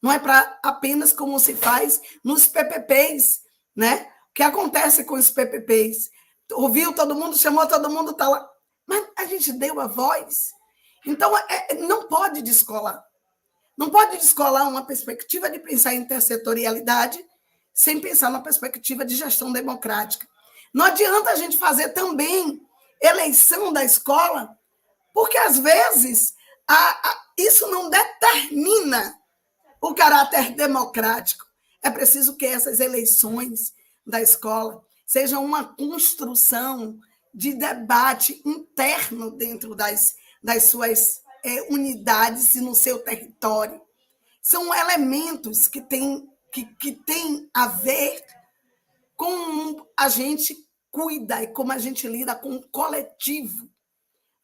Não é para apenas como se faz nos PPPs, né? O que acontece com os PPPs? Ouviu todo mundo, chamou todo mundo, está lá. Mas a gente deu a voz. Então, não pode descolar. Não pode descolar uma perspectiva de pensar em intersetorialidade sem pensar na perspectiva de gestão democrática. Não adianta a gente fazer também eleição da escola, porque, às vezes, isso não determina o caráter democrático. É preciso que essas eleições da escola sejam uma construção de debate interno dentro das suas unidades e no seu território. São elementos que têm a ver com a gente cuida e como a gente lida com o coletivo,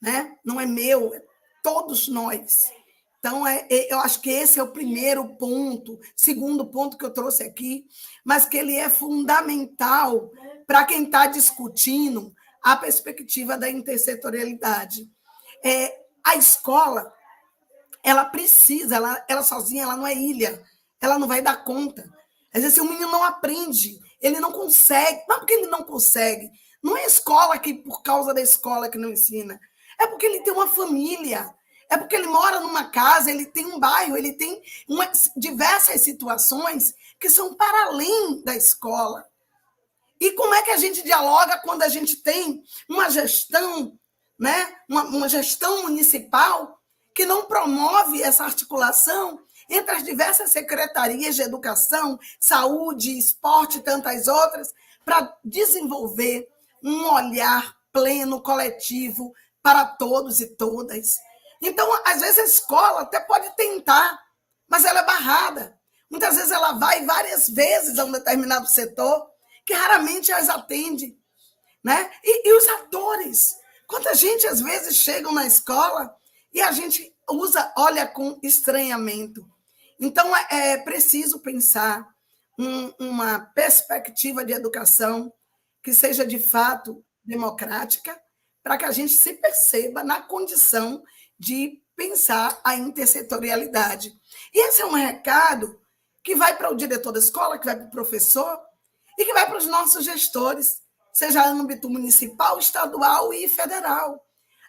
né? Não é meu, é todos nós. Então, eu acho que esse é o primeiro ponto, segundo ponto que eu trouxe aqui, mas que ele é fundamental para quem está discutindo a perspectiva da intersetorialidade. A escola, ela precisa, ela sozinha, ela não é ilha, ela não vai dar conta. Às vezes, o menino não aprende, ele não consegue. Não é porque ele não consegue, não é a escola que, por causa da escola que não ensina, é porque ele tem uma família, é porque ele mora numa casa, ele tem um bairro, ele tem diversas situações que são para além da escola. E como é que a gente dialoga quando a gente tem uma gestão, né? uma gestão municipal que não promove essa articulação entre as diversas secretarias de educação, saúde, esporte e tantas outras, para desenvolver um olhar pleno, coletivo, para todos e todas. Então, às vezes, a escola até pode tentar, mas ela é barrada. Muitas vezes ela vai várias vezes a um determinado setor, que raramente as atende. Né? E os atores? Quanta gente, às vezes, chegam na escola e a gente olha com estranhamento. Então, é preciso pensar uma perspectiva de educação que seja, de fato, democrática, para que a gente se perceba na condição de pensar a intersetorialidade. E esse é um recado que vai para o diretor da escola, que vai para o professor e que vai para os nossos gestores, seja âmbito municipal, estadual e federal.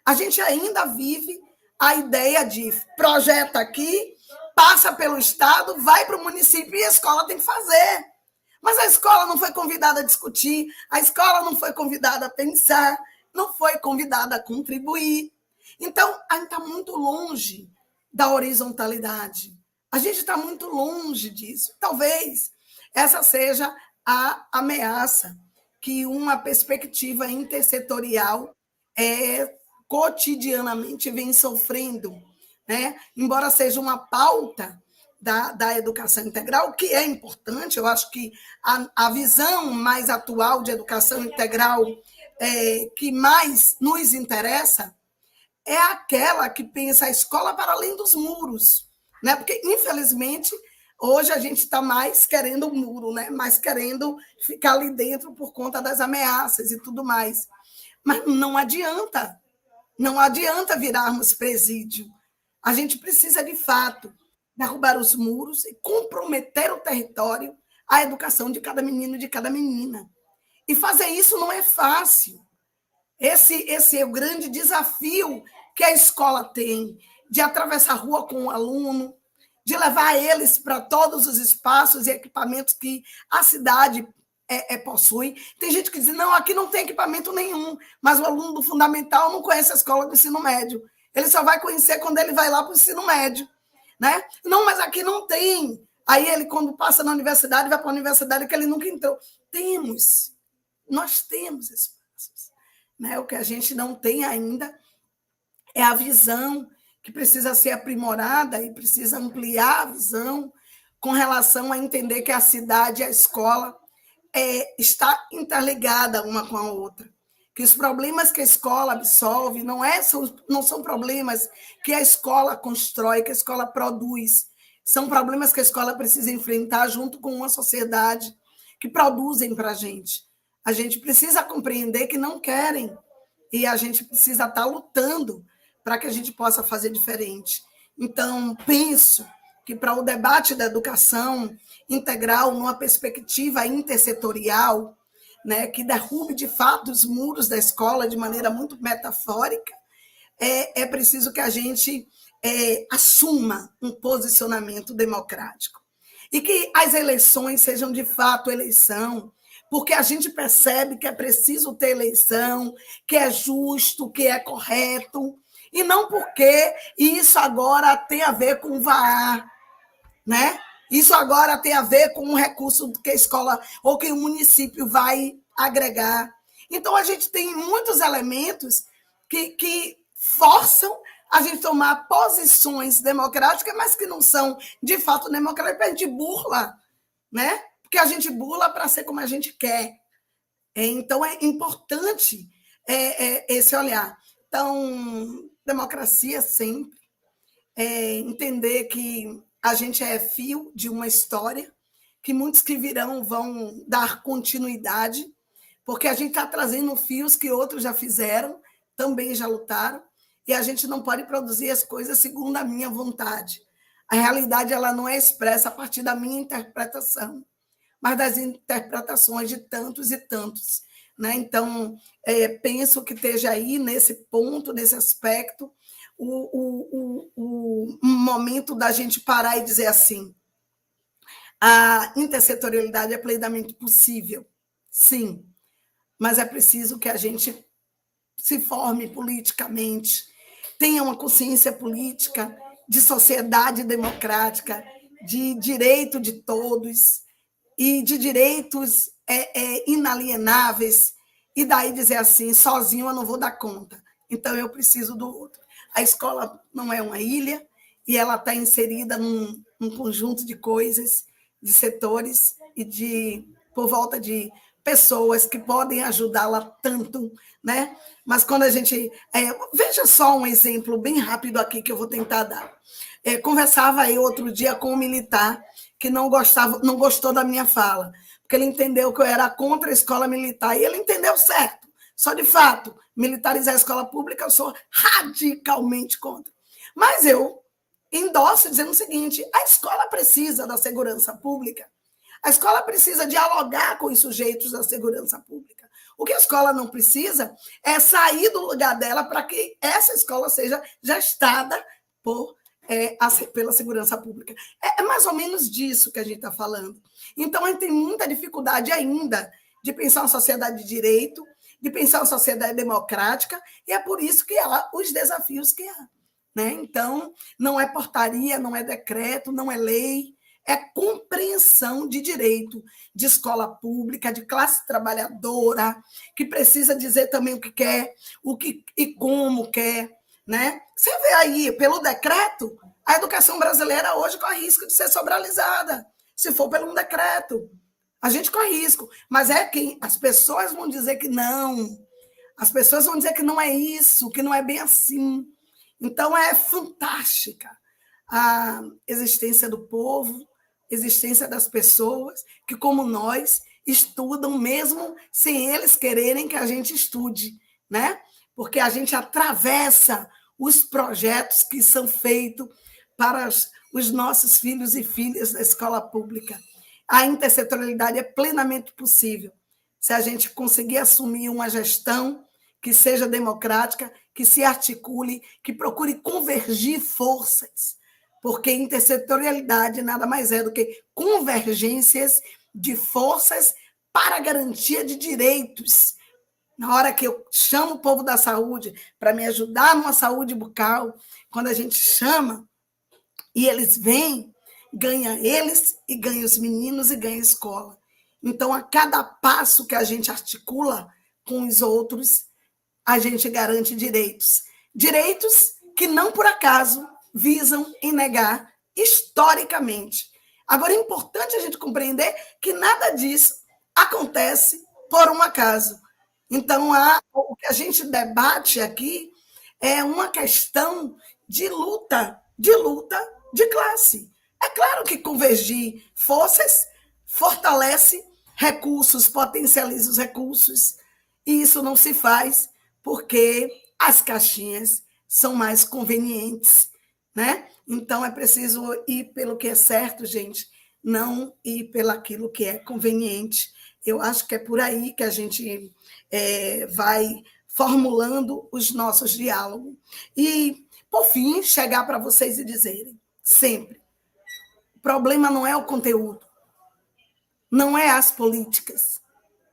A gente ainda vive a ideia de projeto aqui, passa pelo Estado, vai para o município e a escola tem que fazer. Mas a escola não foi convidada a discutir, a escola não foi convidada a pensar, não foi convidada a contribuir. Então, a gente está muito longe da horizontalidade. A gente está muito longe disso. Talvez essa seja a ameaça que uma perspectiva intersetorial cotidianamente vem sofrendo, né? Embora seja uma pauta da educação integral, que é importante, eu acho que a visão mais atual de educação integral que mais nos interessa é aquela que pensa a escola para além dos muros, né? Porque, infelizmente, hoje a gente está mais querendo o muro, né? Mais querendo ficar ali dentro por conta das ameaças e tudo mais. Mas não adianta virarmos presídio. A gente precisa, de fato, derrubar os muros e comprometer o território à educação de cada menino e de cada menina. E fazer isso não é fácil. Esse é o grande desafio que a escola tem, de atravessar a rua com o aluno, de levar eles para todos os espaços e equipamentos que a cidade possui. Tem gente que diz, não, aqui não tem equipamento nenhum, mas o aluno do fundamental não conhece a escola do ensino médio. Ele só vai conhecer quando ele vai lá para o ensino médio. Né? Não, mas aqui não tem Aí ele, quando passa na universidade, vai para a universidade que ele nunca entrou. Nós temos espaços. Né? O que a gente não tem ainda é a visão que precisa ser aprimorada e precisa ampliar a visão com relação a entender que a cidade e a escola está interligada uma com a outra. Que os problemas que a escola absorve não são problemas que a escola constrói, que a escola produz. São problemas que a escola precisa enfrentar junto com uma sociedade que produzem para a gente. A gente precisa compreender que não querem e a gente precisa estar lutando para que a gente possa fazer diferente. Então, penso que para o debate da educação integral, numa perspectiva intersetorial, né, que derrube, de fato, os muros da escola de maneira muito metafórica, é preciso que a gente assuma um posicionamento democrático. E que as eleições sejam, de fato, eleição, porque a gente percebe que é preciso ter eleição, que é justo, que é correto, e não porque isso agora tem a ver com VAR, né? Isso agora tem a ver com um recurso que a escola ou que o município vai agregar. Então, a gente tem muitos elementos que forçam a gente tomar posições democráticas, mas que não são, de fato, democráticas. A gente burla, né? Porque a gente burla para ser como a gente quer. Então, é importante esse olhar. Então, democracia sempre. Entender que a gente é fio de uma história, que muitos que virão vão dar continuidade, porque a gente está trazendo fios que outros já fizeram, também já lutaram, e a gente não pode produzir as coisas segundo a minha vontade. A realidade ela não é expressa a partir da minha interpretação, mas das interpretações de tantos e tantos. Né? Então, penso que esteja aí nesse ponto, nesse aspecto, o momento da gente parar e dizer assim, a intersetorialidade é plenamente possível, sim, mas é preciso que a gente se forme politicamente, tenha uma consciência política de sociedade democrática, de direito de todos e de direitos inalienáveis, e daí dizer assim, sozinho eu não vou dar conta, então eu preciso do outro. A escola não é uma ilha e ela está inserida num conjunto de coisas, de setores e por volta de pessoas que podem ajudá-la tanto, né? Mas quando a gente... veja só um exemplo bem rápido aqui que eu vou tentar dar. Conversava eu outro dia com um militar que não gostou da minha fala, porque ele entendeu que eu era contra a escola militar, e ele entendeu certo. Só de fato, militarizar a escola pública, eu sou radicalmente contra. Mas eu endosso dizendo o seguinte, a escola precisa da segurança pública, a escola precisa dialogar com os sujeitos da segurança pública. O que a escola não precisa é sair do lugar dela para que essa escola seja gestada pela segurança pública. É mais ou menos disso que a gente está falando. Então, a gente tem muita dificuldade ainda de pensar uma sociedade de direito, de pensar uma sociedade democrática, e é por isso que há os desafios que há. Né? Então, não é portaria, não é decreto, não é lei, é compreensão de direito, de escola pública, de classe trabalhadora, que precisa dizer também o que quer, o que e como quer. Né? Você vê aí, pelo decreto, a educação brasileira hoje corre risco de ser sobralizada, se for pelo um decreto. A gente corre risco, mas as pessoas vão dizer que não. As pessoas vão dizer que não é isso, que não é bem assim. Então, é fantástica a existência do povo, a existência das pessoas que, como nós, estudam mesmo sem eles quererem que a gente estude, né? Porque a gente atravessa os projetos que são feitos para os nossos filhos e filhas da escola pública. A intersetorialidade é plenamente possível se a gente conseguir assumir uma gestão que seja democrática, que se articule, que procure convergir forças, porque intersetorialidade nada mais é do que convergências de forças para a garantia de direitos. Na hora que eu chamo o povo da saúde para me ajudar numa saúde bucal, quando a gente chama e eles vêm, ganha eles e ganha os meninos e ganha a escola. Então, a cada passo que a gente articula com os outros, a gente garante direitos. Direitos que não por acaso visam em negar historicamente. Agora, é importante a gente compreender que nada disso acontece por um acaso. Então, o que a gente debate aqui é uma questão de luta de classe. É claro que convergir forças fortalece recursos, potencializa os recursos, e isso não se faz porque as caixinhas são mais convenientes, né? Então, é preciso ir pelo que é certo, gente, não ir pelaquilo que é conveniente. Eu acho que é por aí que a gente vai formulando os nossos diálogos. E, por fim, chegar para vocês e dizerem, sempre, o problema não é o conteúdo, não é as políticas,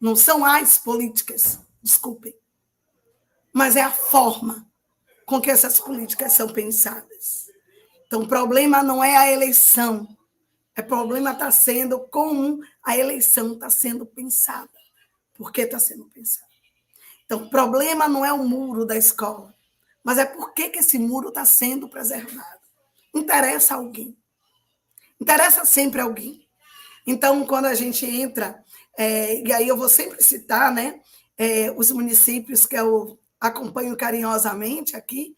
não são as políticas, desculpem, mas é a forma com que essas políticas são pensadas. Então, o problema não é a eleição, o problema está sendo como a eleição está sendo pensada. Por que está sendo pensada? Então, o problema não é o muro da escola, mas é por que esse muro está sendo preservado. Interessa alguém. Interessa sempre alguém. Então, quando a gente entra, e aí eu vou sempre citar, né, os municípios que eu acompanho carinhosamente aqui,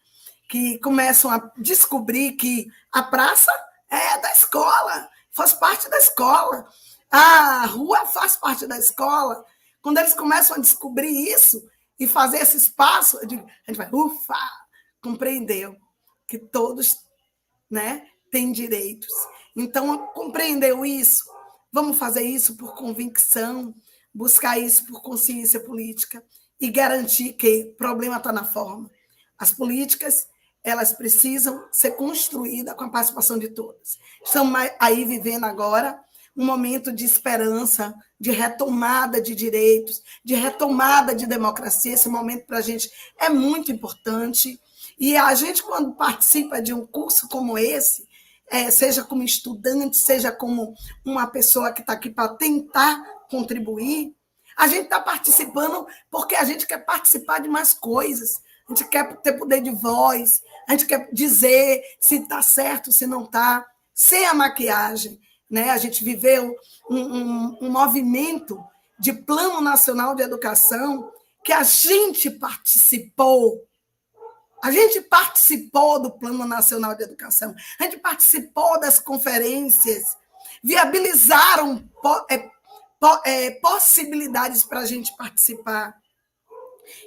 que começam a descobrir que a praça é da escola, faz parte da escola, a rua faz parte da escola. Quando eles começam a descobrir isso e fazer esse espaço, a gente vai, ufa, compreendeu que todos, né, têm direitos. Então, compreendeu isso? Vamos fazer isso por convicção, buscar isso por consciência política e garantir que o problema está na forma. As políticas, elas precisam ser construídas com a participação de todos. Estamos aí vivendo agora um momento de esperança, de retomada de direitos, de retomada de democracia. Esse momento para a gente é muito importante. E a gente, quando participa de um curso como esse, seja como estudante, seja como uma pessoa que está aqui para tentar contribuir, a gente está participando porque a gente quer participar de mais coisas, a gente quer ter poder de voz, a gente quer dizer se está certo, se não está, sem a maquiagem. Né? A gente viveu um movimento de Plano Nacional de Educação que a gente participou. A gente participou do Plano Nacional de Educação, a gente participou das conferências, viabilizaram possibilidades para a gente participar.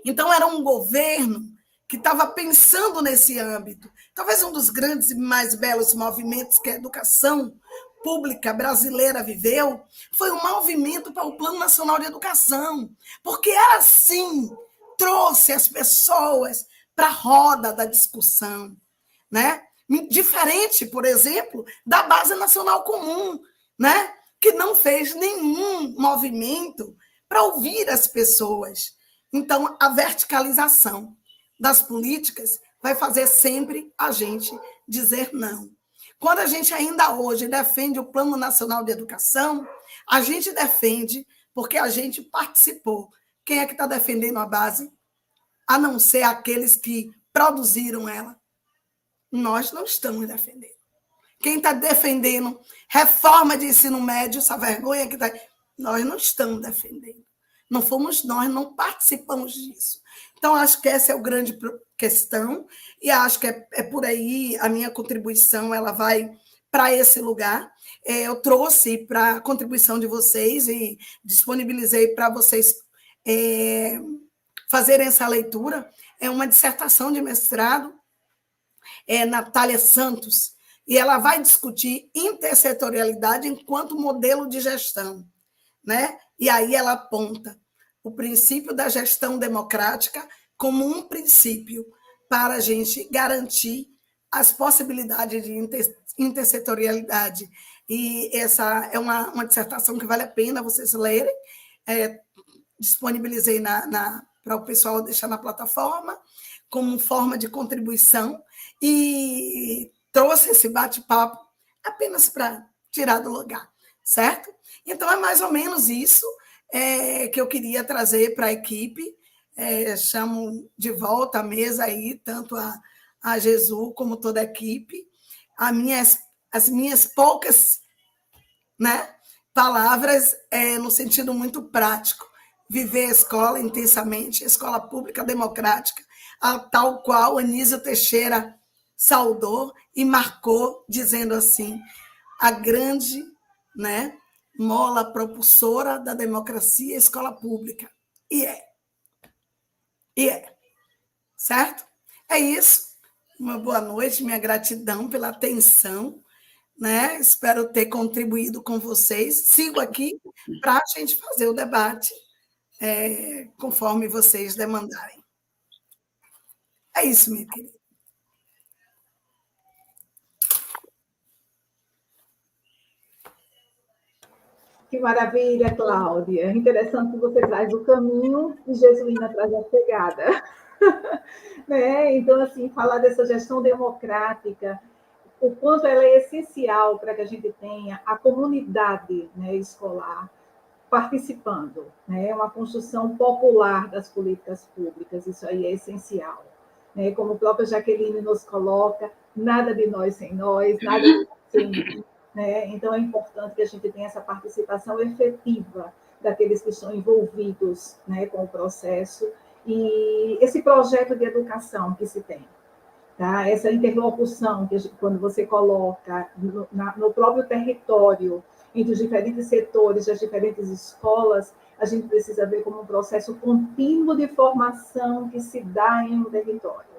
Então, era um governo que estava pensando nesse âmbito. Talvez um dos grandes e mais belos movimentos que a educação pública brasileira viveu foi o movimento para o Plano Nacional de Educação, porque ela, sim, trouxe as pessoas para a roda da discussão, né? Diferente, por exemplo, da Base Nacional Comum, né? Que não fez nenhum movimento para ouvir as pessoas. Então, a verticalização das políticas vai fazer sempre a gente dizer não. Quando a gente ainda hoje defende o Plano Nacional de Educação, a gente defende porque a gente participou. Quem é que está defendendo a base? A não ser aqueles que produziram ela. Nós não estamos defendendo. Quem está defendendo reforma de ensino médio, essa vergonha que está... Nós não estamos defendendo. Não fomos nós, não participamos disso. Então, acho que essa é a grande questão e acho que é por aí a minha contribuição, ela vai para esse lugar. Eu trouxe para a contribuição de vocês e disponibilizei para vocês fazerem essa leitura. É uma dissertação de mestrado, Natália Santos, e ela vai discutir intersetorialidade enquanto modelo de gestão, né? E aí ela aponta o princípio da gestão democrática como um princípio para a gente garantir as possibilidades de intersetorialidade. E essa é uma dissertação que vale a pena vocês lerem. Disponibilizei para o pessoal deixar na plataforma como forma de contribuição e trouxe esse bate-papo apenas para tirar do lugar, certo? Então, é mais ou menos isso que eu queria trazer para a equipe. Chamo de volta à mesa aí, tanto a Jesus como toda a equipe. As minhas poucas, né, palavras no sentido muito prático. Viver a escola intensamente, a escola pública democrática, tal qual Anísio Teixeira saudou e marcou, dizendo assim, a grande, né, mola propulsora da democracia, a escola pública. E é. Certo? É isso. Uma boa noite, minha gratidão pela atenção, né? Espero ter contribuído com vocês. Sigo aqui para a gente fazer o debate conforme vocês demandarem. É isso, minha querida. Que maravilha, Cláudia. Interessante que você traz o caminho e Jesuína traz a pegada. Né? Então, assim, falar dessa gestão democrática, o quanto ela é essencial para que a gente tenha a comunidade, né, escolar participando, né? Uma construção popular das políticas públicas, isso aí é essencial. Né? Como a própria Jaqueline nos coloca, nada de nós sem nós, nada de nós sem mim. Né? Então, é importante que a gente tenha essa participação efetiva daqueles que estão envolvidos, né, com o processo, e esse projeto de educação que se tem. Tá? Essa interlocução, que quando você coloca no próprio território, entre os diferentes setores, as diferentes escolas, a gente precisa ver como um processo contínuo de formação que se dá em um território.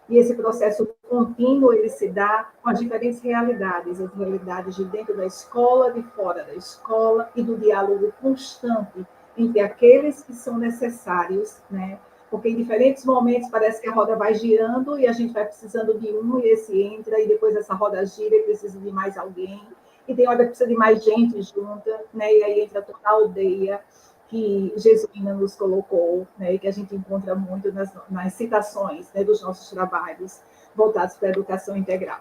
E esse processo contínuo, ele se dá com as diferentes realidades, as realidades de dentro da escola, de fora da escola, e do diálogo constante entre aqueles que são necessários, né? Porque em diferentes momentos parece que a roda vai girando e a gente vai precisando de um, e esse entra, e depois essa roda gira e precisa de mais alguém, e tem hora que precisa de mais gente junta, né? E aí entra toda a aldeia que Jesuína nos colocou, né, e que a gente encontra muito nas citações, né, dos nossos trabalhos voltados para a educação integral.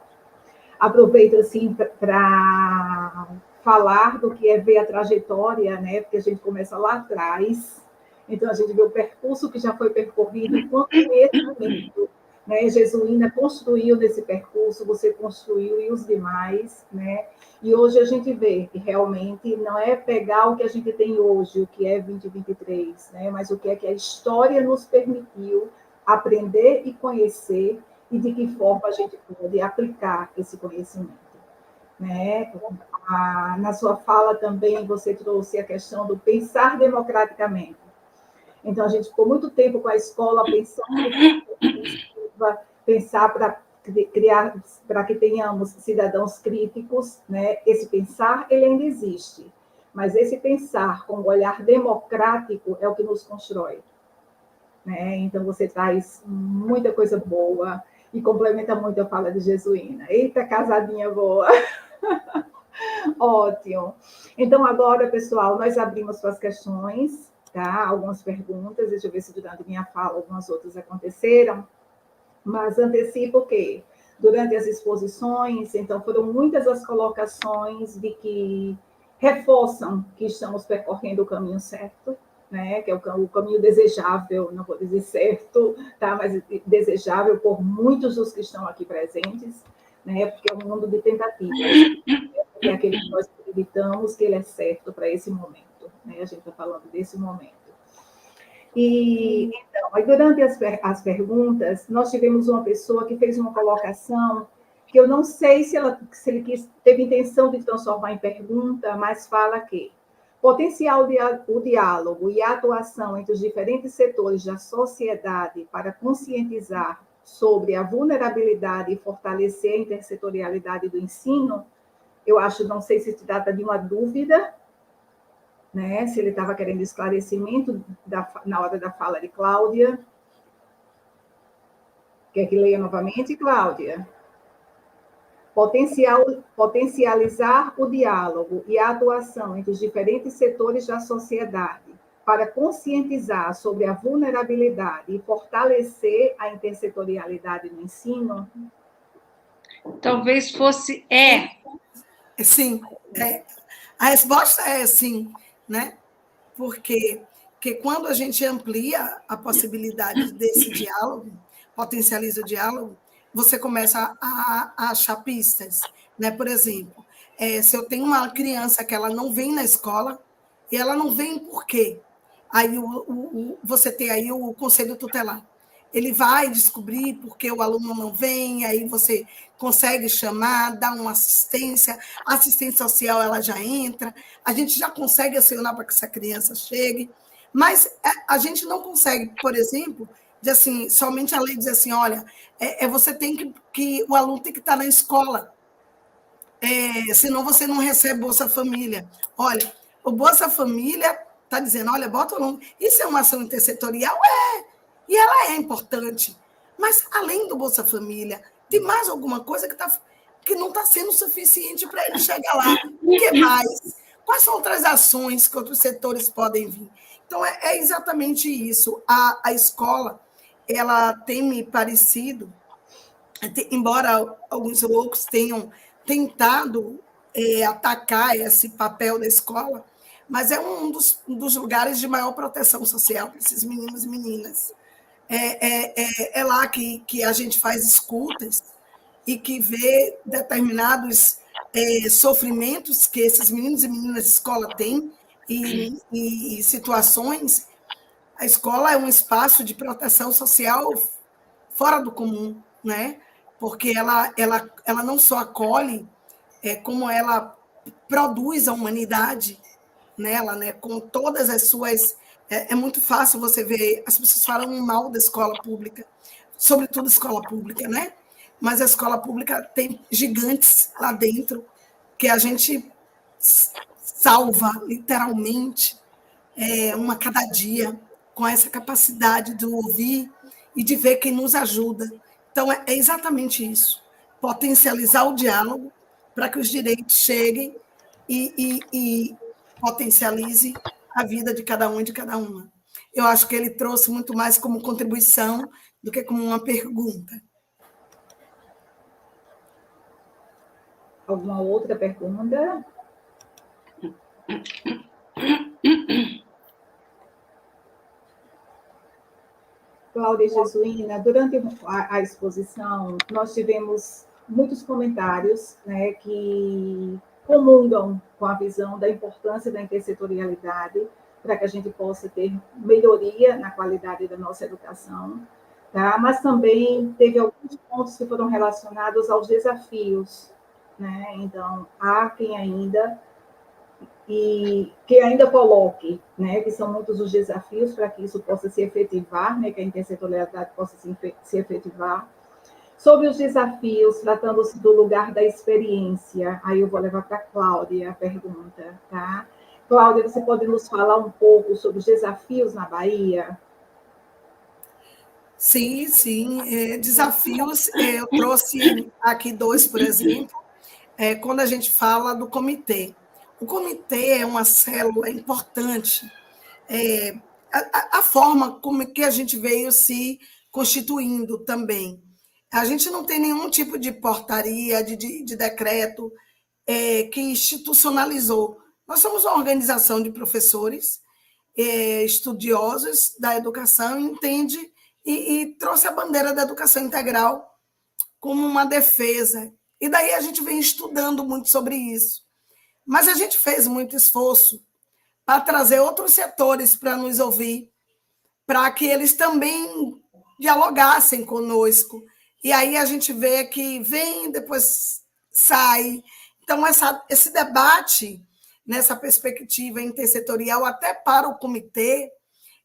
Aproveito assim para falar do que é ver a trajetória, né, porque a gente começa lá atrás, então a gente vê o percurso que já foi percorrido, e quanto nesse momento, né, Jesuína construiu nesse percurso, você construiu e os demais, né? E hoje a gente vê que realmente não é pegar o que a gente tem hoje, o que é 2023, né? Mas o que é que a história nos permitiu aprender e conhecer, e de que forma a gente pode aplicar esse conhecimento. Né? Na sua fala também você trouxe a questão do pensar democraticamente. Então, a gente ficou muito tempo com a escola pensar para criar, para que tenhamos cidadãos críticos, né? Esse pensar, ele ainda existe, mas esse pensar com um olhar democrático é o que nos constrói. Né? Então, você traz muita coisa boa e complementa muito a fala de Jesuína. Eita, casadinha boa! Ótimo. Então, agora, pessoal, nós abrimos para as questões, tá? Algumas perguntas, deixa eu ver se durante minha fala algumas outras aconteceram, mas antecipo que durante as exposições, então, foram muitas as colocações de que reforçam que estamos percorrendo o caminho certo, né? Que é o caminho desejável, não vou dizer certo, tá? Mas desejável por muitos dos que estão aqui presentes, né? Porque é um mundo de tentativas. É aquele que nós acreditamos que ele é certo para esse momento. Né? A gente está falando desse momento. E, então, aí durante as perguntas, nós tivemos uma pessoa que fez uma colocação que eu não sei se ele teve intenção de transformar em pergunta, mas fala que potenciar o diálogo e a atuação entre os diferentes setores da sociedade para conscientizar sobre a vulnerabilidade e fortalecer a intersetorialidade do ensino. Eu acho, não sei se trata de uma dúvida, né? Se ele estava querendo esclarecimento na hora da fala de Cláudia. Quer que leia novamente, Cláudia? Potencializar o diálogo e a atuação entre os diferentes setores da sociedade para conscientizar sobre a vulnerabilidade e fortalecer a intersetorialidade no ensino. Talvez fosse Sim, a resposta é sim, né? Porque quando a gente amplia a possibilidade desse diálogo, potencializa o diálogo, você começa a achar pistas, né? Por exemplo, se eu tenho uma criança que ela não vem na escola, e ela não vem por quê? Aí você tem aí o conselho tutelar. Ele vai descobrir por que o aluno não vem, aí você consegue chamar, dar uma assistência, a assistência social ela já entra, a gente já consegue acionar para que essa criança chegue, mas a gente não consegue, por exemplo, de assim, somente a lei diz assim, olha, você tem que o aluno tem que estar na escola, senão você não recebe Bolsa Família. Olha, o Bolsa Família está dizendo, olha, bota o aluno. Isso é uma ação intersetorial? E ela é importante. Mas, além do Bolsa Família, tem mais alguma coisa que não está sendo suficiente para ele chegar lá. O que mais? Quais são outras ações que outros setores podem vir? Então, é exatamente isso. A escola, ela tem me parecido, embora alguns loucos tenham tentado atacar esse papel da escola, mas é um dos lugares de maior proteção social para esses meninos e meninas. É lá que a gente faz escutas e que vê determinados sofrimentos que esses meninos e meninas de escola têm e situações. A escola é um espaço de proteção social fora do comum, né? Porque ela não só acolhe, como ela produz a humanidade nela, né? Com todas as suas... É muito fácil você ver, as pessoas falam mal da escola pública, sobretudo escola pública, né? Mas a escola pública tem gigantes lá dentro que a gente salva, literalmente, uma cada dia, com essa capacidade de ouvir e de ver quem nos ajuda. Então, é exatamente isso. Potencializar o diálogo para que os direitos cheguem e potencialize a vida de cada um e de cada uma. Eu acho que ele trouxe muito mais como contribuição do que como uma pergunta. Alguma outra pergunta? Cláudia e Jesuína, durante a exposição, nós tivemos muitos comentários, né, que comungam com a visão da importância da intersetorialidade para que a gente possa ter melhoria na qualidade da nossa educação, tá? Mas também teve alguns pontos que foram relacionados aos desafios, né? Então, há quem ainda coloque, né, que são muitos os desafios para que isso possa se efetivar, né, que a intersetorialidade possa se efetivar. Sobre os desafios, tratando-se do lugar da experiência, aí eu vou levar para a Cláudia a pergunta, tá? Cláudia, você pode nos falar um pouco sobre os desafios na Bahia? Sim, sim. Desafios, eu trouxe aqui 2, por exemplo, quando a gente fala do comitê. O comitê é uma célula importante. A forma como que a gente veio se constituindo também. A gente não tem nenhum tipo de portaria, de decreto que institucionalizou. Nós somos uma organização de professores estudiosos da educação, entende e trouxe a bandeira da educação integral como uma defesa. E daí a gente vem estudando muito sobre isso. Mas a gente fez muito esforço para trazer outros setores para nos ouvir, para que eles também dialogassem conosco. E aí a gente vê que vem, depois sai. Então, esse debate, nessa perspectiva intersetorial, até para o comitê,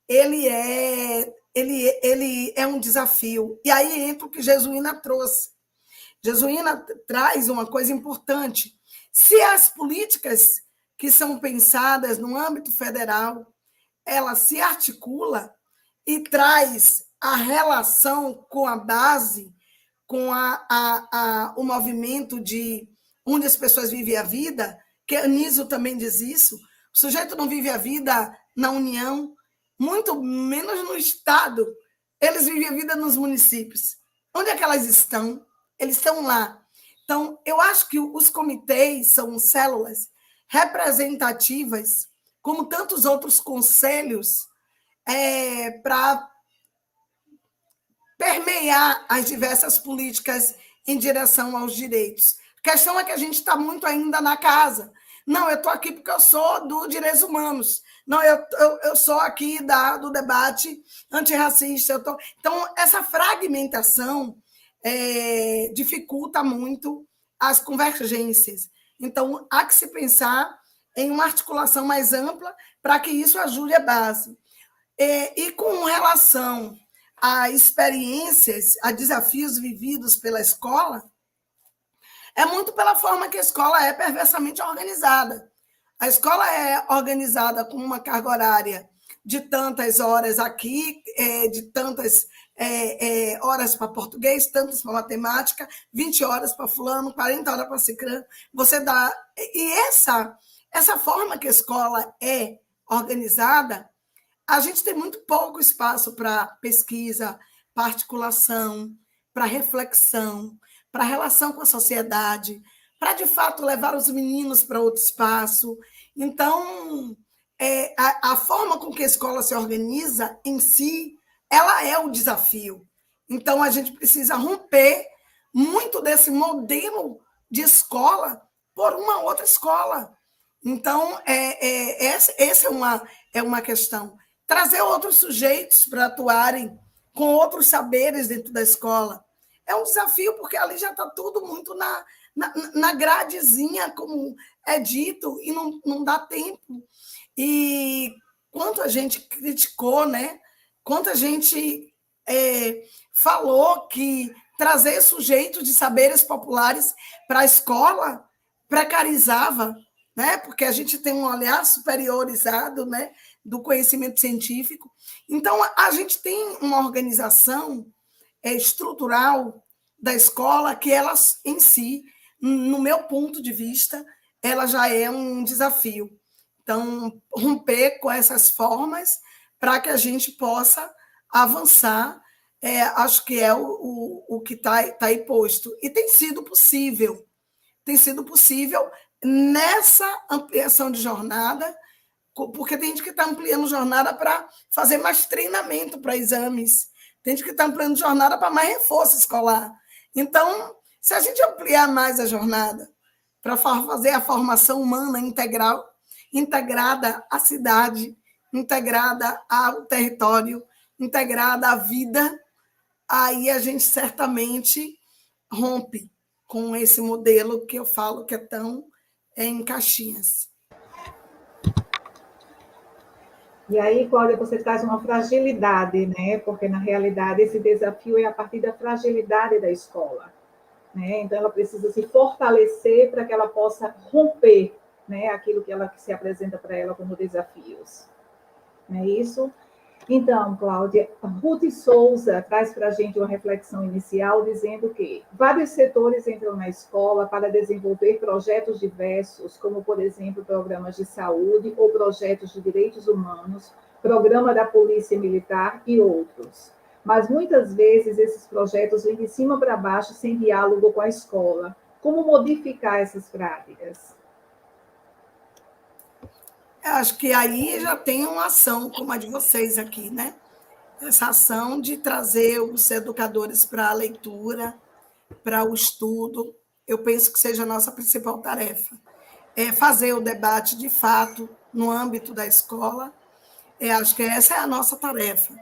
ele é um desafio. E aí entra o que Jesuína trouxe. Jesuína traz uma coisa importante. Se as políticas que são pensadas no âmbito federal, ela se articula e traz a relação com a base, com o movimento de onde as pessoas vivem a vida, que a Anísio também diz isso, o sujeito não vive a vida na União, muito menos no Estado, eles vivem a vida nos municípios. Onde é que elas estão? Eles estão lá. Então, eu acho que os comitês são células representativas, como tantos outros conselhos, para permear as diversas políticas em direção aos direitos. A questão é que a gente está muito ainda na casa. Não, eu estou aqui porque eu sou do direitos humanos. Não, eu sou aqui do debate antirracista. Então, essa fragmentação dificulta muito as convergências. Então, há que se pensar em uma articulação mais ampla para que isso ajude a base. E com relação a experiências, a desafios vividos pela escola, é muito pela forma que a escola é perversamente organizada. A escola é organizada com uma carga horária de tantas horas aqui, de tantas horas para português, tantas para matemática, 20 horas para fulano, 40 horas para ciclano. Você dá... E essa forma que a escola é organizada, a gente tem muito pouco espaço para pesquisa, para articulação, para reflexão, para relação com a sociedade, para, de fato, levar os meninos para outro espaço. Então, a forma com que a escola se organiza em si, ela é o desafio. Então, a gente precisa romper muito desse modelo de escola por uma outra escola. Então, essa é uma questão. Trazer outros sujeitos para atuarem com outros saberes dentro da escola. É um desafio, porque ali já está tudo muito na gradezinha, como é dito, e não dá tempo. E quanto a gente criticou, né? Quanto a gente falou que trazer sujeitos de saberes populares para a escola precarizava, né? Porque a gente tem um olhar superiorizado, né, do conhecimento científico. Então, a gente tem uma organização estrutural da escola que ela, em si, no meu ponto de vista, ela já é um desafio. Então, romper com essas formas para que a gente possa avançar, acho que é o que está aí posto. E tem sido possível nessa ampliação de jornada, porque tem gente que está ampliando jornada para fazer mais treinamento para exames, tem gente que está ampliando jornada para mais reforço escolar. Então, se a gente ampliar mais a jornada para fazer a formação humana integral, integrada à cidade, integrada ao território, integrada à vida, aí a gente certamente rompe com esse modelo que eu falo que é tão em caixinhas. E aí, Cláudia, você traz uma fragilidade, né? Porque, na realidade, esse desafio é a partir da fragilidade da escola, né? Então, ela precisa se fortalecer para que ela possa romper, né, aquilo que se apresenta para ela como desafios. Não é isso? Então, Cláudia, Ruth Souza traz para a gente uma reflexão inicial dizendo que vários setores entram na escola para desenvolver projetos diversos, como, por exemplo, programas de saúde ou projetos de direitos humanos, programa da Polícia Militar e outros. Mas, muitas vezes, esses projetos vêm de cima para baixo sem diálogo com a escola. Como modificar essas práticas? Eu acho que aí já tem uma ação como a de vocês aqui, né? Essa ação de trazer os educadores para a leitura, para o estudo, eu penso que seja a nossa principal tarefa. É fazer o debate, de fato, no âmbito da escola. Acho que essa é a nossa tarefa.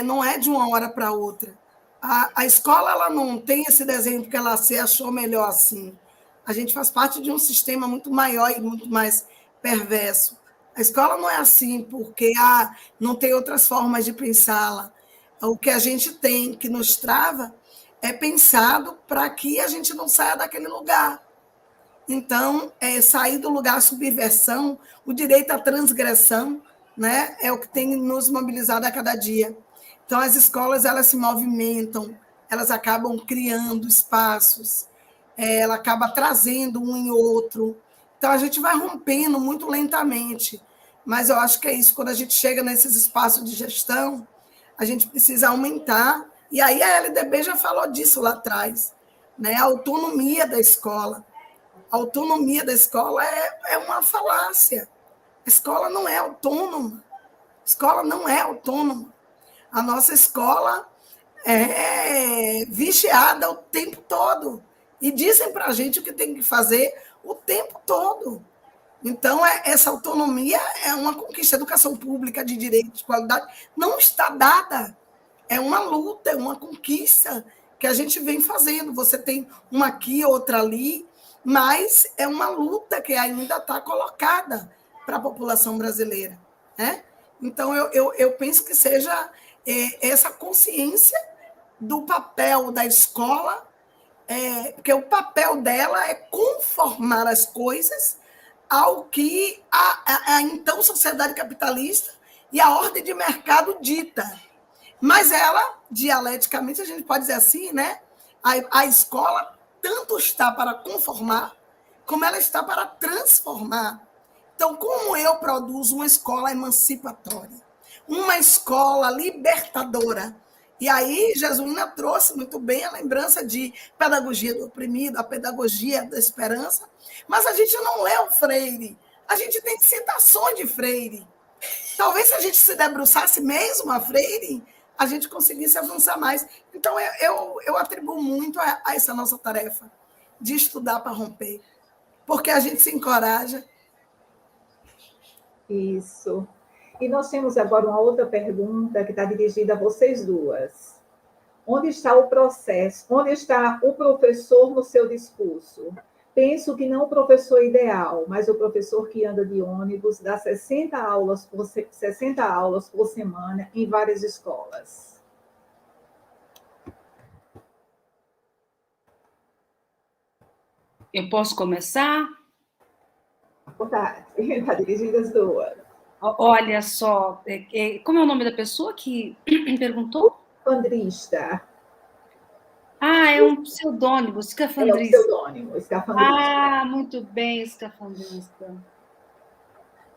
Não é de uma hora para outra. A escola ela não tem esse desenho porque ela se achou melhor assim. A gente faz parte de um sistema muito maior e muito mais perverso. A escola não é assim porque não tem outras formas de pensá-la. O que a gente tem que nos trava é pensado para que a gente não saia daquele lugar. Então, sair do lugar subversão, o direito à transgressão, né, é o que tem nos mobilizado a cada dia. Então, as escolas elas se movimentam, elas acabam criando espaços, ela acaba trazendo um em outro. Então, a gente vai rompendo muito lentamente, mas eu acho que é isso, quando a gente chega nesses espaços de gestão, a gente precisa aumentar, e aí a LDB já falou disso lá atrás, né? A autonomia da escola. A autonomia da escola é uma falácia. A escola não é autônoma. A escola não é autônoma. A nossa escola é vigiada o tempo todo. E dizem para a gente o que tem que fazer o tempo todo. Então, essa autonomia é uma conquista. A educação pública de direito, de qualidade, não está dada. É uma luta, é uma conquista que a gente vem fazendo. Você tem uma aqui, outra ali, mas é uma luta que ainda está colocada para a população brasileira, né? Então, eu penso que seja essa consciência do papel da escola, porque o papel dela é conformar as coisas ao que a então sociedade capitalista e a ordem de mercado dita. Mas ela, dialeticamente, a gente pode dizer assim, né? A escola tanto está para conformar, como ela está para transformar. Então, como eu produzo uma escola emancipatória, uma escola libertadora? E aí, Jesuína trouxe muito bem a lembrança de pedagogia do oprimido, a pedagogia da esperança, mas a gente não lê o Freire, a gente tem citações de Freire. Talvez se a gente se debruçasse mesmo a Freire, a gente conseguisse avançar mais. Então, eu atribuo muito a essa nossa tarefa de estudar para romper, porque a gente se encoraja. Isso. E nós temos agora uma outra pergunta que está dirigida a vocês duas. Onde está o processo? Onde está o professor no seu discurso? Penso que não o professor ideal, mas o professor que anda de ônibus, dá 60 aulas por semana em várias escolas. Eu posso começar? Tá, está dirigida às duas. Olha só, como é o nome da pessoa que perguntou? Escafandrista. Ah, é um pseudônimo, É o escafandrista. pseudônimo, escafandrista. Ah, muito bem, escafandrista.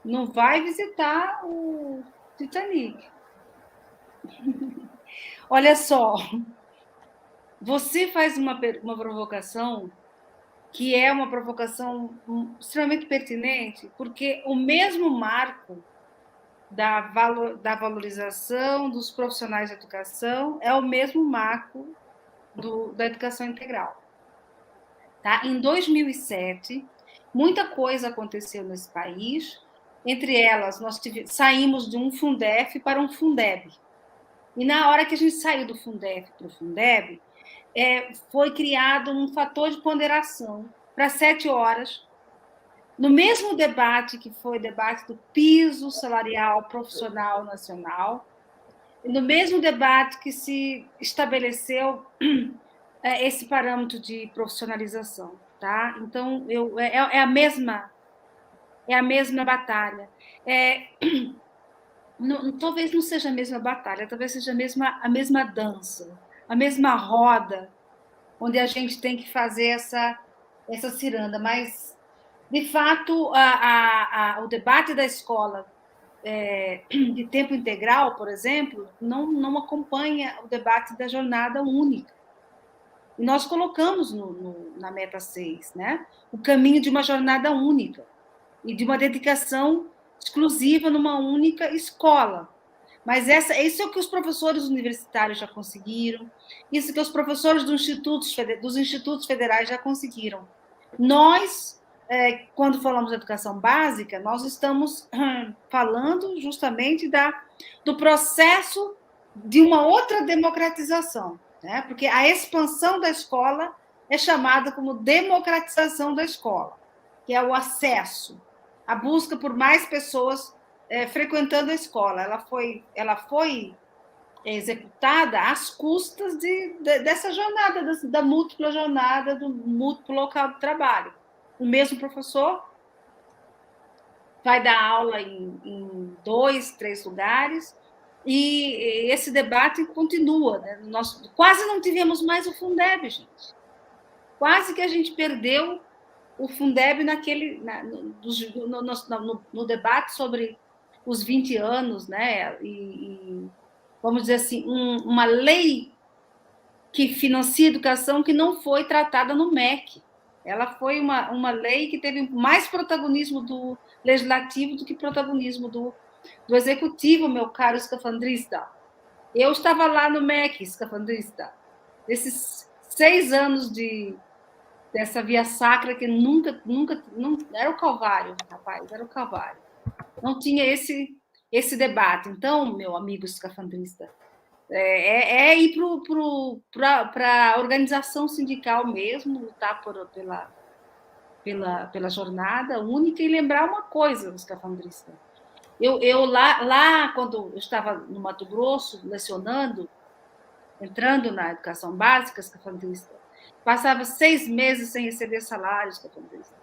Não vai visitar o Titanic. Olha só, você faz uma provocação que é uma provocação extremamente pertinente, porque o mesmo marco da valorização dos profissionais de educação é o mesmo marco da educação integral. Tá? Em 2007, muita coisa aconteceu nesse país, entre elas, nós saímos de um Fundef para um Fundeb. E na hora que a gente saiu do Fundef para o Fundeb, foi criado um fator de ponderação para 7 horas, no mesmo debate que foi o debate do piso salarial profissional nacional, no mesmo debate que se estabeleceu esse parâmetro de profissionalização, tá? Então, é a mesma batalha. Talvez não seja a mesma batalha, talvez seja a mesma dança, a mesma roda, onde a gente tem que fazer essa ciranda, mas de fato, o debate da escola de tempo integral, por exemplo, não acompanha o debate da jornada única. E nós colocamos na meta 6, né? O caminho de uma jornada única e de uma dedicação exclusiva numa única escola. Mas isso é o que os professores universitários já conseguiram, isso que os professores dos institutos federais já conseguiram. Nós, quando falamos de educação básica, nós estamos falando justamente do processo de uma outra democratização, né? Porque a expansão da escola é chamada como democratização da escola, que é o acesso, a busca por mais pessoas frequentando a escola. Ela foi executada às custas dessa jornada, da múltipla jornada, do múltiplo local de trabalho. O mesmo professor vai dar aula em 2, 3 lugares, e esse debate continua. Né? Nós quase não tivemos mais o Fundeb, gente. Quase que a gente perdeu o Fundeb no debate sobre os 20 anos, né? E vamos dizer assim, uma lei que financia educação que não foi tratada no MEC. Ela foi uma lei que teve mais protagonismo do legislativo do que protagonismo do executivo, meu caro escafandrista. Eu estava lá no MEC, escafandrista, desses 6 anos dessa via sacra que nunca, era o Calvário, rapaz, era o Calvário. Não tinha esse debate. Então, meu amigo escafandrista, ir para a organização sindical mesmo, lutar pela jornada única e lembrar uma coisa, escafandrista. Eu lá, quando eu estava no Mato Grosso, lecionando, entrando na educação básica, escafandrista, passava 6 meses sem receber salário, escafandrista.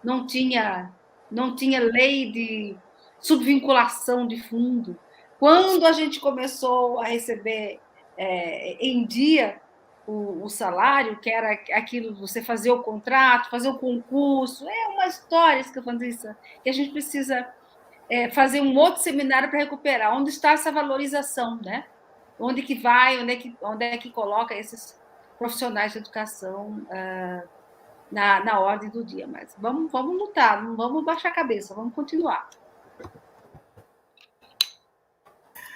Não tinha lei de subvinculação de fundo. Quando a gente começou a receber em dia o salário, que era aquilo, você fazer o contrato, fazer o concurso, é uma história, escafandrista, que a gente precisa fazer um outro seminário para recuperar. Onde está essa valorização, né? Onde que vai, onde é que coloca esses profissionais de educação na ordem do dia? Mas vamos lutar, não vamos baixar a cabeça, vamos continuar.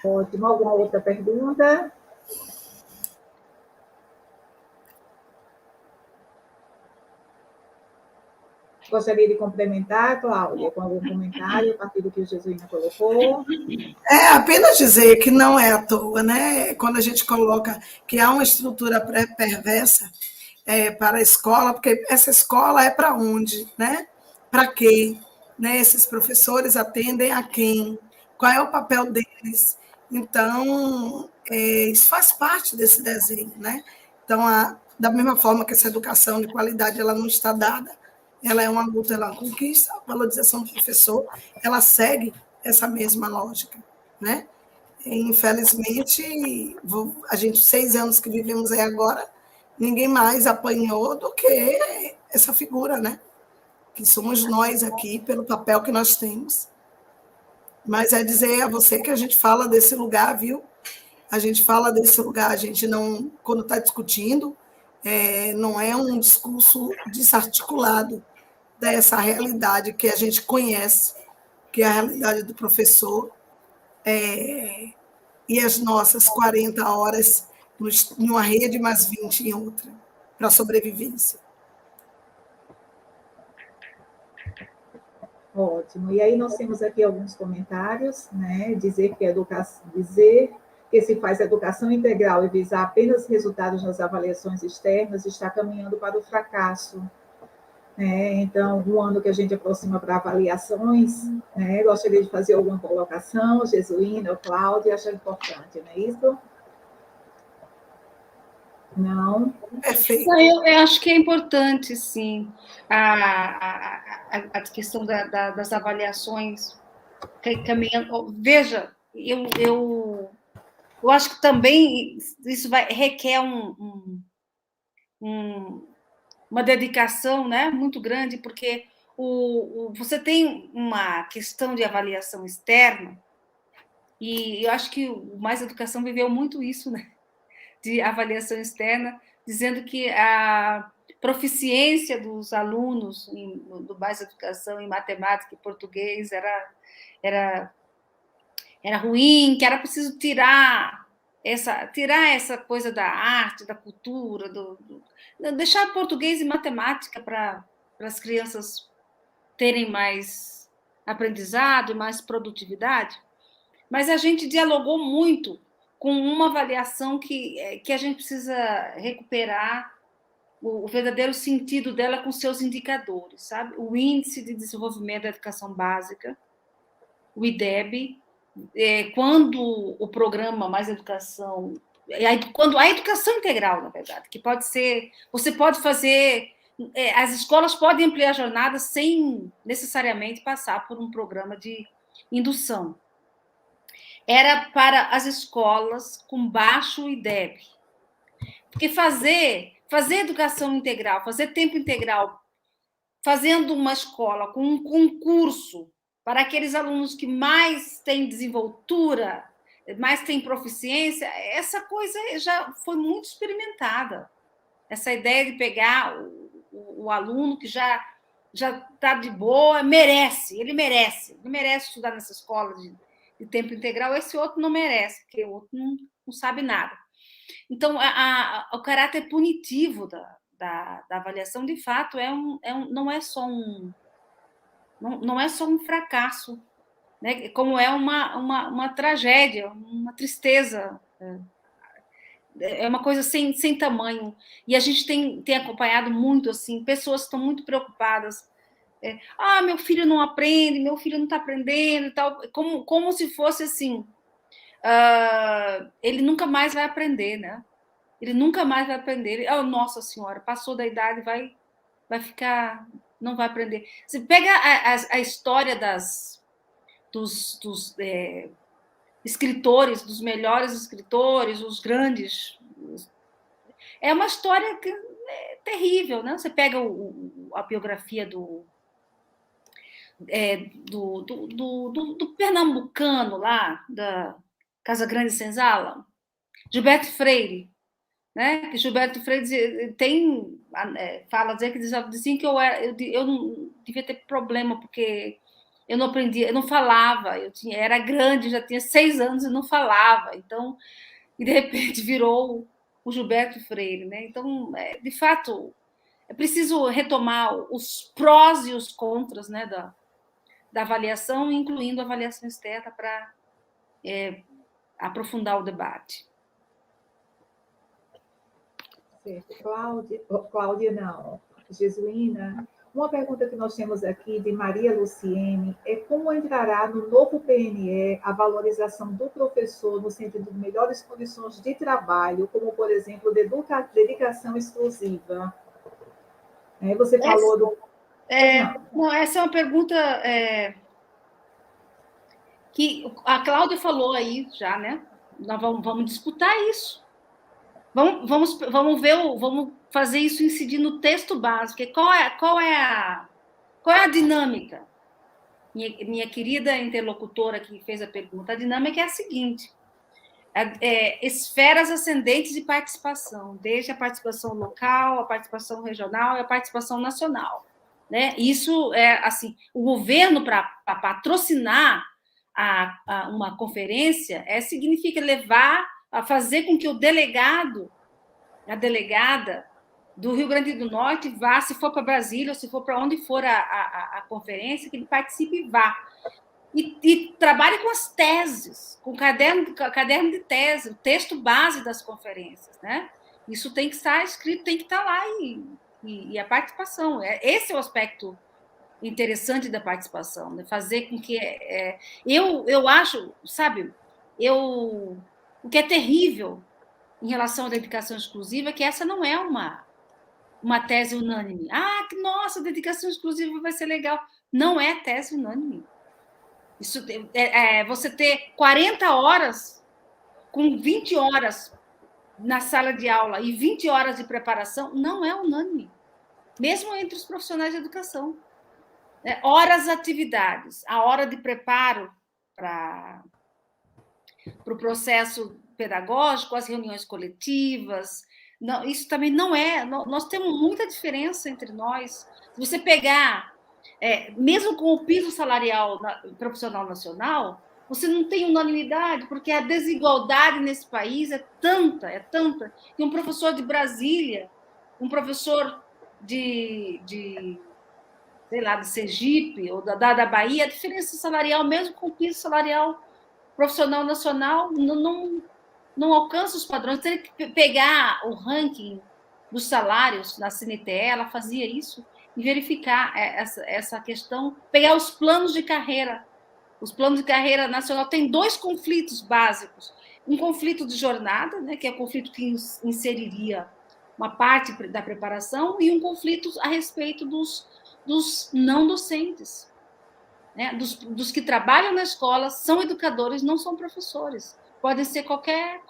Ótimo. Alguma outra pergunta? Gostaria de complementar, Cláudia, com algum comentário a partir do que o Jesuína colocou? Apenas dizer que não é à toa, né? Quando a gente coloca que há uma estrutura perversa para a escola, porque essa escola é para onde, né? Para quê? Né? Esses professores atendem a quem? Qual é o papel deles? Então, isso faz parte desse desenho, né? Então, da mesma forma que essa educação de qualidade ela não está dada, ela é uma luta, ela conquista, a valorização do professor, ela segue essa mesma lógica, né? Infelizmente, a gente, 6 anos que vivemos aí agora, ninguém mais apanhou do que essa figura, né? Que somos nós aqui, pelo papel que nós temos. Mas é dizer a você que a gente fala desse lugar, viu? A gente fala desse lugar, a gente não, quando está discutindo, não é um discurso desarticulado dessa realidade que a gente conhece, que é a realidade do professor, e as nossas 40 horas em uma rede, mais 20 em outra, para a sobrevivência. Ótimo. E aí nós temos aqui alguns comentários, né? Dizer que se faz educação integral e visar apenas resultados nas avaliações externas está caminhando para o fracasso. Então, um ano que a gente aproxima para avaliações, gostaria de fazer alguma colocação, Jesuína, Cláudia, acho importante, não é isso? Não? Perfeito. Eu acho que é importante, sim, a questão das avaliações caminhando. Veja, eu acho que também isso requer uma dedicação, né, muito grande, porque você tem uma questão de avaliação externa, e eu acho que o Mais Educação viveu muito isso, né, de avaliação externa, dizendo que a proficiência dos alunos do Mais Educação em matemática e português era ruim, que era preciso tirar essa coisa da arte, da cultura, deixar português e matemática para as crianças terem mais aprendizado e mais produtividade. Mas a gente dialogou muito com uma avaliação que a gente precisa recuperar o verdadeiro sentido dela com seus indicadores, sabe? O Índice de Desenvolvimento da Educação Básica, o IDEB, quando o programa Mais Educação, quando a educação integral, na verdade, que pode ser, você pode fazer, as escolas podem ampliar a jornada sem necessariamente passar por um programa de indução. Era para as escolas com baixo IDEB. Porque fazer educação integral, fazer tempo integral, fazendo uma escola com um concurso para aqueles alunos que mais têm desenvoltura mais tem proficiência, essa coisa já foi muito experimentada. Essa ideia de pegar o aluno que já está de boa, ele merece estudar nessa escola de tempo integral, esse outro não merece, porque o outro não sabe nada. Então, o caráter punitivo da avaliação, de fato, não é só um fracasso, né? Como é uma tragédia, uma tristeza, é uma coisa sem tamanho. E a gente tem acompanhado muito, assim, pessoas que estão muito preocupadas. Meu filho não aprende, meu filho não está aprendendo e tal, como se fosse assim, ele nunca mais vai aprender, né? Ele nunca mais vai aprender. Nossa Senhora, passou da idade, vai ficar, não vai aprender. Você pega a história dos escritores, dos melhores escritores, os grandes. É uma história que é terrível, né? Você pega a biografia do pernambucano lá, da Casa Grande Senzala, Gilberto Freire, né? Que Gilberto Freire diziam que eu não devia ter problema, porque eu não aprendia, eu não falava, era grande, já tinha 6 anos e não falava, então, e de repente virou o Gilberto Freire, né? Então, de fato, é preciso retomar os prós e os contras, né, da avaliação, incluindo a avaliação externa, para aprofundar o debate. Certo. Cláudia não, Jesuína. Uma pergunta que nós temos aqui de Maria Luciene é como entrará no novo PNE a valorização do professor no sentido de melhores condições de trabalho, como, por exemplo, de dedicação exclusiva? Você falou do... Essa é uma pergunta que a Cláudia falou aí já, né? Nós vamos disputar isso. Vamos fazer isso incidir no texto básico. Qual é a dinâmica? Minha querida interlocutora que fez a pergunta, a dinâmica é a seguinte: esferas ascendentes de participação, desde a participação local, a participação regional e a participação nacional, né? Isso é assim, o governo para patrocinar uma conferência significa a fazer com que o delegado, a delegada do Rio Grande do Norte vá, se for para Brasília ou se for para onde for a conferência, que ele participe e vá. E trabalhe com as teses, com o caderno de tese, o texto base das conferências, né? Isso tem que estar escrito, tem que estar lá, e a participação. Esse é o aspecto interessante da participação, né? Fazer com que... eu acho, sabe, o que é terrível em relação à dedicação exclusiva é que essa não é uma tese unânime. Nossa, dedicação exclusiva vai ser legal. Não é tese unânime. Isso, você ter 40 horas com 20 horas na sala de aula e 20 horas de preparação não é unânime, mesmo entre os profissionais de educação. Horas atividades, a hora de preparo para o processo pedagógico, as reuniões coletivas, não, isso também não é... Nós temos muita diferença entre nós. Se você pegar... mesmo com o piso salarial profissional nacional, você não tem unanimidade, porque a desigualdade nesse país é tanta, que um professor de Brasília, um professor de sei lá, de Sergipe ou da Bahia, a diferença salarial, mesmo com o piso salarial profissional nacional, não alcança os padrões. Tem que pegar o ranking dos salários na CNTE, ela fazia isso, e verificar essa questão, pegar os planos de carreira. Os planos de carreira nacional têm 2 conflitos básicos. Um conflito de jornada, né, que é o conflito que inseriria uma parte da preparação, e um conflito a respeito dos não docentes, né, dos que trabalham na escola, são educadores, não são professores. Podem ser qualquer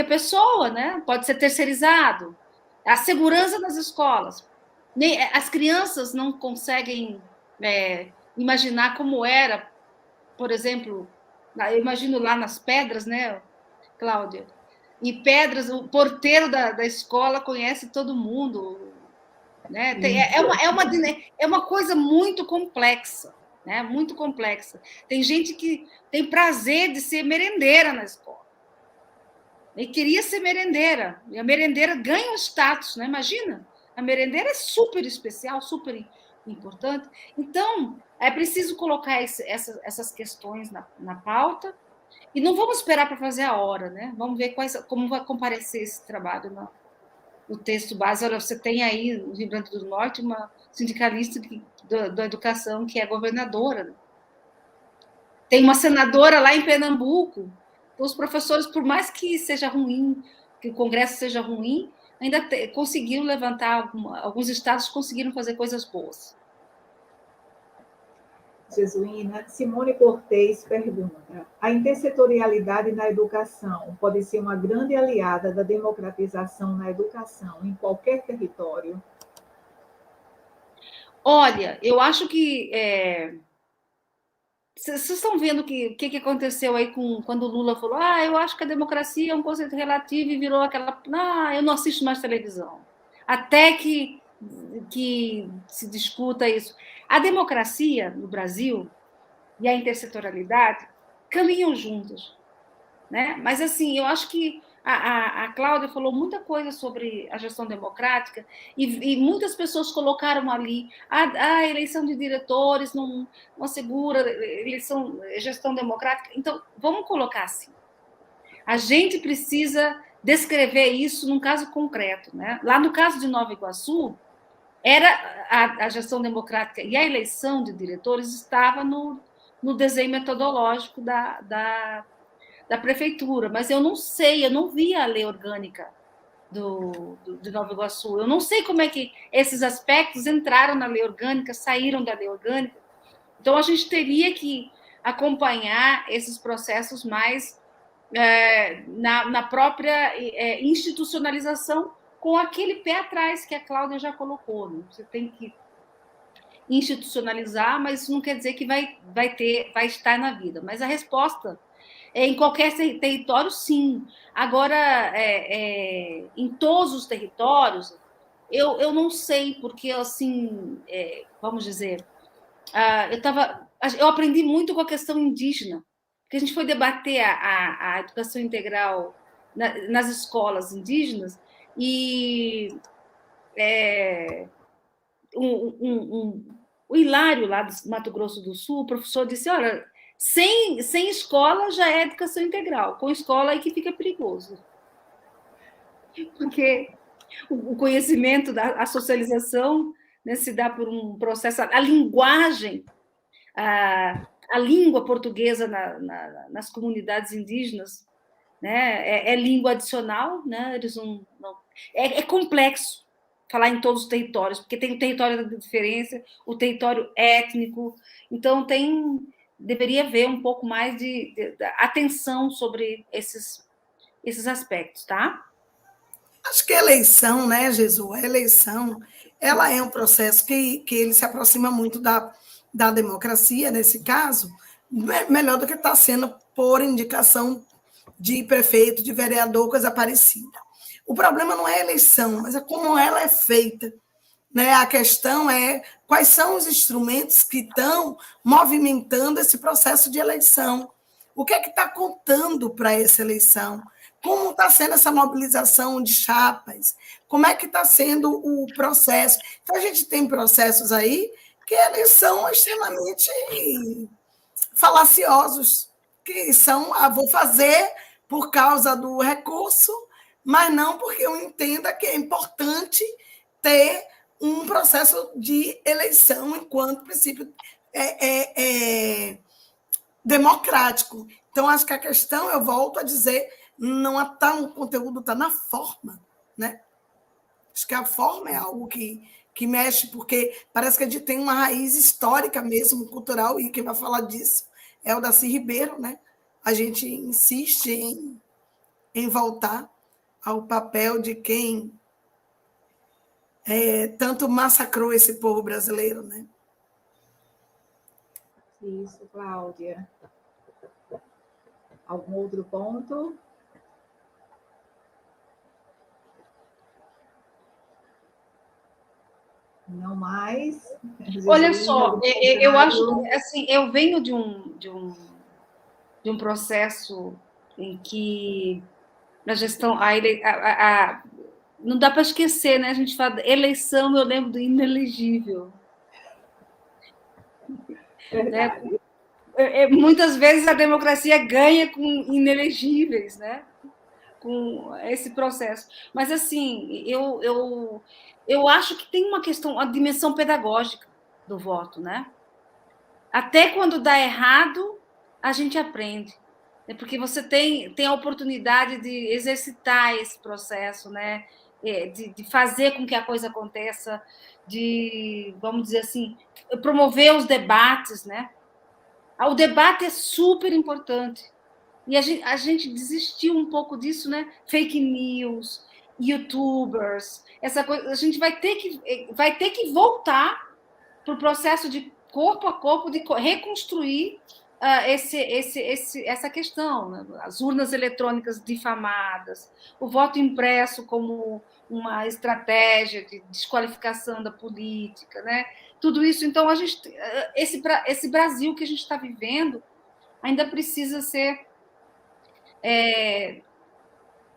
pessoa, né? Pode ser terceirizado. A segurança das escolas. As crianças não conseguem imaginar como era, por exemplo, Eu imagino lá nas Pedras, né, Cláudia? E Pedras, o porteiro da escola conhece todo mundo, né? É uma coisa muito complexa, né? Muito complexa. Tem gente que tem prazer de ser merendeira na escola. E queria ser merendeira. E a merendeira ganha um status, né? Imagina. A merendeira é super especial, super importante. Então, é preciso colocar essas questões na pauta. E não vamos esperar para fazer a hora, né? Vamos ver como vai comparecer esse trabalho no texto base. Olha, você tem aí no Rio Grande do Norte uma sindicalista da educação que é governadora. Né? Tem uma senadora lá em Pernambuco. Então, os professores, por mais que seja ruim, que o Congresso seja ruim, ainda conseguiram levantar, alguns estados conseguiram fazer coisas boas. Jesuína, Simone Cortez pergunta: a intersetorialidade na educação pode ser uma grande aliada da democratização na educação em qualquer território? Olha, eu acho que vocês estão vendo o que aconteceu aí quando o Lula falou: eu acho que a democracia é um conceito relativo e virou aquela. Eu não assisto mais televisão. Até que se discuta isso. A democracia no Brasil e a intersetorialidade caminham juntas. Né? Mas, assim, eu acho que a Cláudia falou muita coisa sobre a gestão democrática e muitas pessoas colocaram ali a eleição de diretores não assegura gestão democrática. Então, vamos colocar assim. A gente precisa descrever isso num caso concreto. Né? Lá no caso de Nova Iguaçu, era a gestão democrática e a eleição de diretores estava no desenho metodológico da prefeitura, mas eu não sei, eu não vi a lei orgânica de Nova Iguaçu. Eu não sei como é que esses aspectos entraram na lei orgânica, saíram da lei orgânica. Então, a gente teria que acompanhar esses processos mais na própria institucionalização, com aquele pé atrás que a Cláudia já colocou. Né? Você tem que institucionalizar, mas isso não quer dizer que vai estar na vida. Mas a resposta em qualquer território, sim. Agora, em todos os territórios, eu não sei, porque, assim, vamos dizer, eu aprendi muito com a questão indígena, porque a gente foi debater a educação integral nas escolas indígenas, e o Hilário, lá do Mato Grosso do Sul, o professor disse, olha, sem escola já é educação integral, com escola aí que fica perigoso. Porque o conhecimento, a socialização, né, se dá por um processo, a linguagem, a língua portuguesa nas comunidades indígenas, né, é língua adicional, né, eles não é complexo falar em todos os territórios, porque tem o território da diferença, o território étnico, então deveria haver um pouco mais de atenção sobre esses aspectos, tá? Acho que a eleição, né, Jesus? A eleição, ela é um processo que ele se aproxima muito da democracia, nesse caso, melhor do que está sendo por indicação de prefeito, de vereador, coisa parecida. O problema não é a eleição, mas é como ela é feita. Né? A questão é quais são os instrumentos que estão movimentando esse processo de eleição. O que é que está contando para essa eleição? Como está sendo essa mobilização de chapas? Como é que está sendo o processo? Então, a gente tem processos aí que eles são extremamente falaciosos, que são, vou fazer por causa do recurso, mas não porque eu entenda que é importante ter um processo de eleição enquanto princípio democrático. Então, acho que a questão, eu volto a dizer, não está no conteúdo, está na forma. Né? Acho que a forma é algo que mexe, porque parece que a gente tem uma raiz histórica mesmo, cultural, e quem vai falar disso é o Darcy Ribeiro. Né? A gente insiste em voltar ao papel de quem tanto massacrou esse povo brasileiro. Né? Isso, Cláudia. Algum outro ponto? Não mais? Olha Jesuína, só, algum eu acho, comentário? assim, eu venho de um processo em que na gestão, não dá para esquecer, né? A gente fala eleição, eu lembro do inelegível, né? Verdade. Muitas vezes a democracia ganha com inelegíveis, né? Com esse processo. Mas, assim, eu acho que tem uma questão, uma dimensão pedagógica do voto, né? Até quando dá errado, a gente aprende. Né? Porque você tem a oportunidade de exercitar esse processo, né? De fazer com que a coisa aconteça, de, vamos dizer assim, promover os debates, né? O debate é super importante. E a gente desistiu um pouco disso, né? Fake news, YouTubers, essa coisa. A gente vai ter que voltar para o processo de corpo a corpo, de reconstruir essa questão. Né? As urnas eletrônicas difamadas, o voto impresso como uma estratégia de desqualificação da política, né? Tudo isso. Então, esse Brasil que a gente está vivendo ainda precisa ser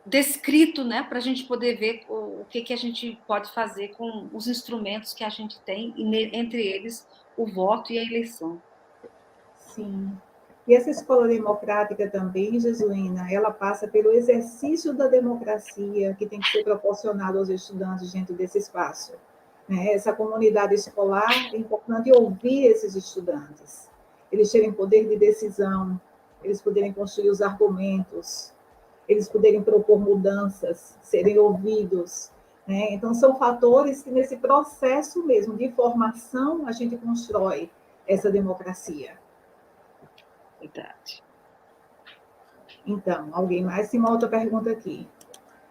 descrito, né, para a gente poder ver o que a gente pode fazer com os instrumentos que a gente tem, entre eles o voto e a eleição. Sim. E essa escola democrática também, Jesuína, ela passa pelo exercício da democracia que tem que ser proporcionado aos estudantes dentro desse espaço. Né? Essa comunidade escolar, é importante ouvir esses estudantes, eles terem poder de decisão, eles poderem construir os argumentos, eles poderem propor mudanças, serem ouvidos. Né? Então, são fatores que, nesse processo mesmo de formação, a gente constrói essa democracia. Verdade. Então, alguém mais? Tem uma outra pergunta aqui.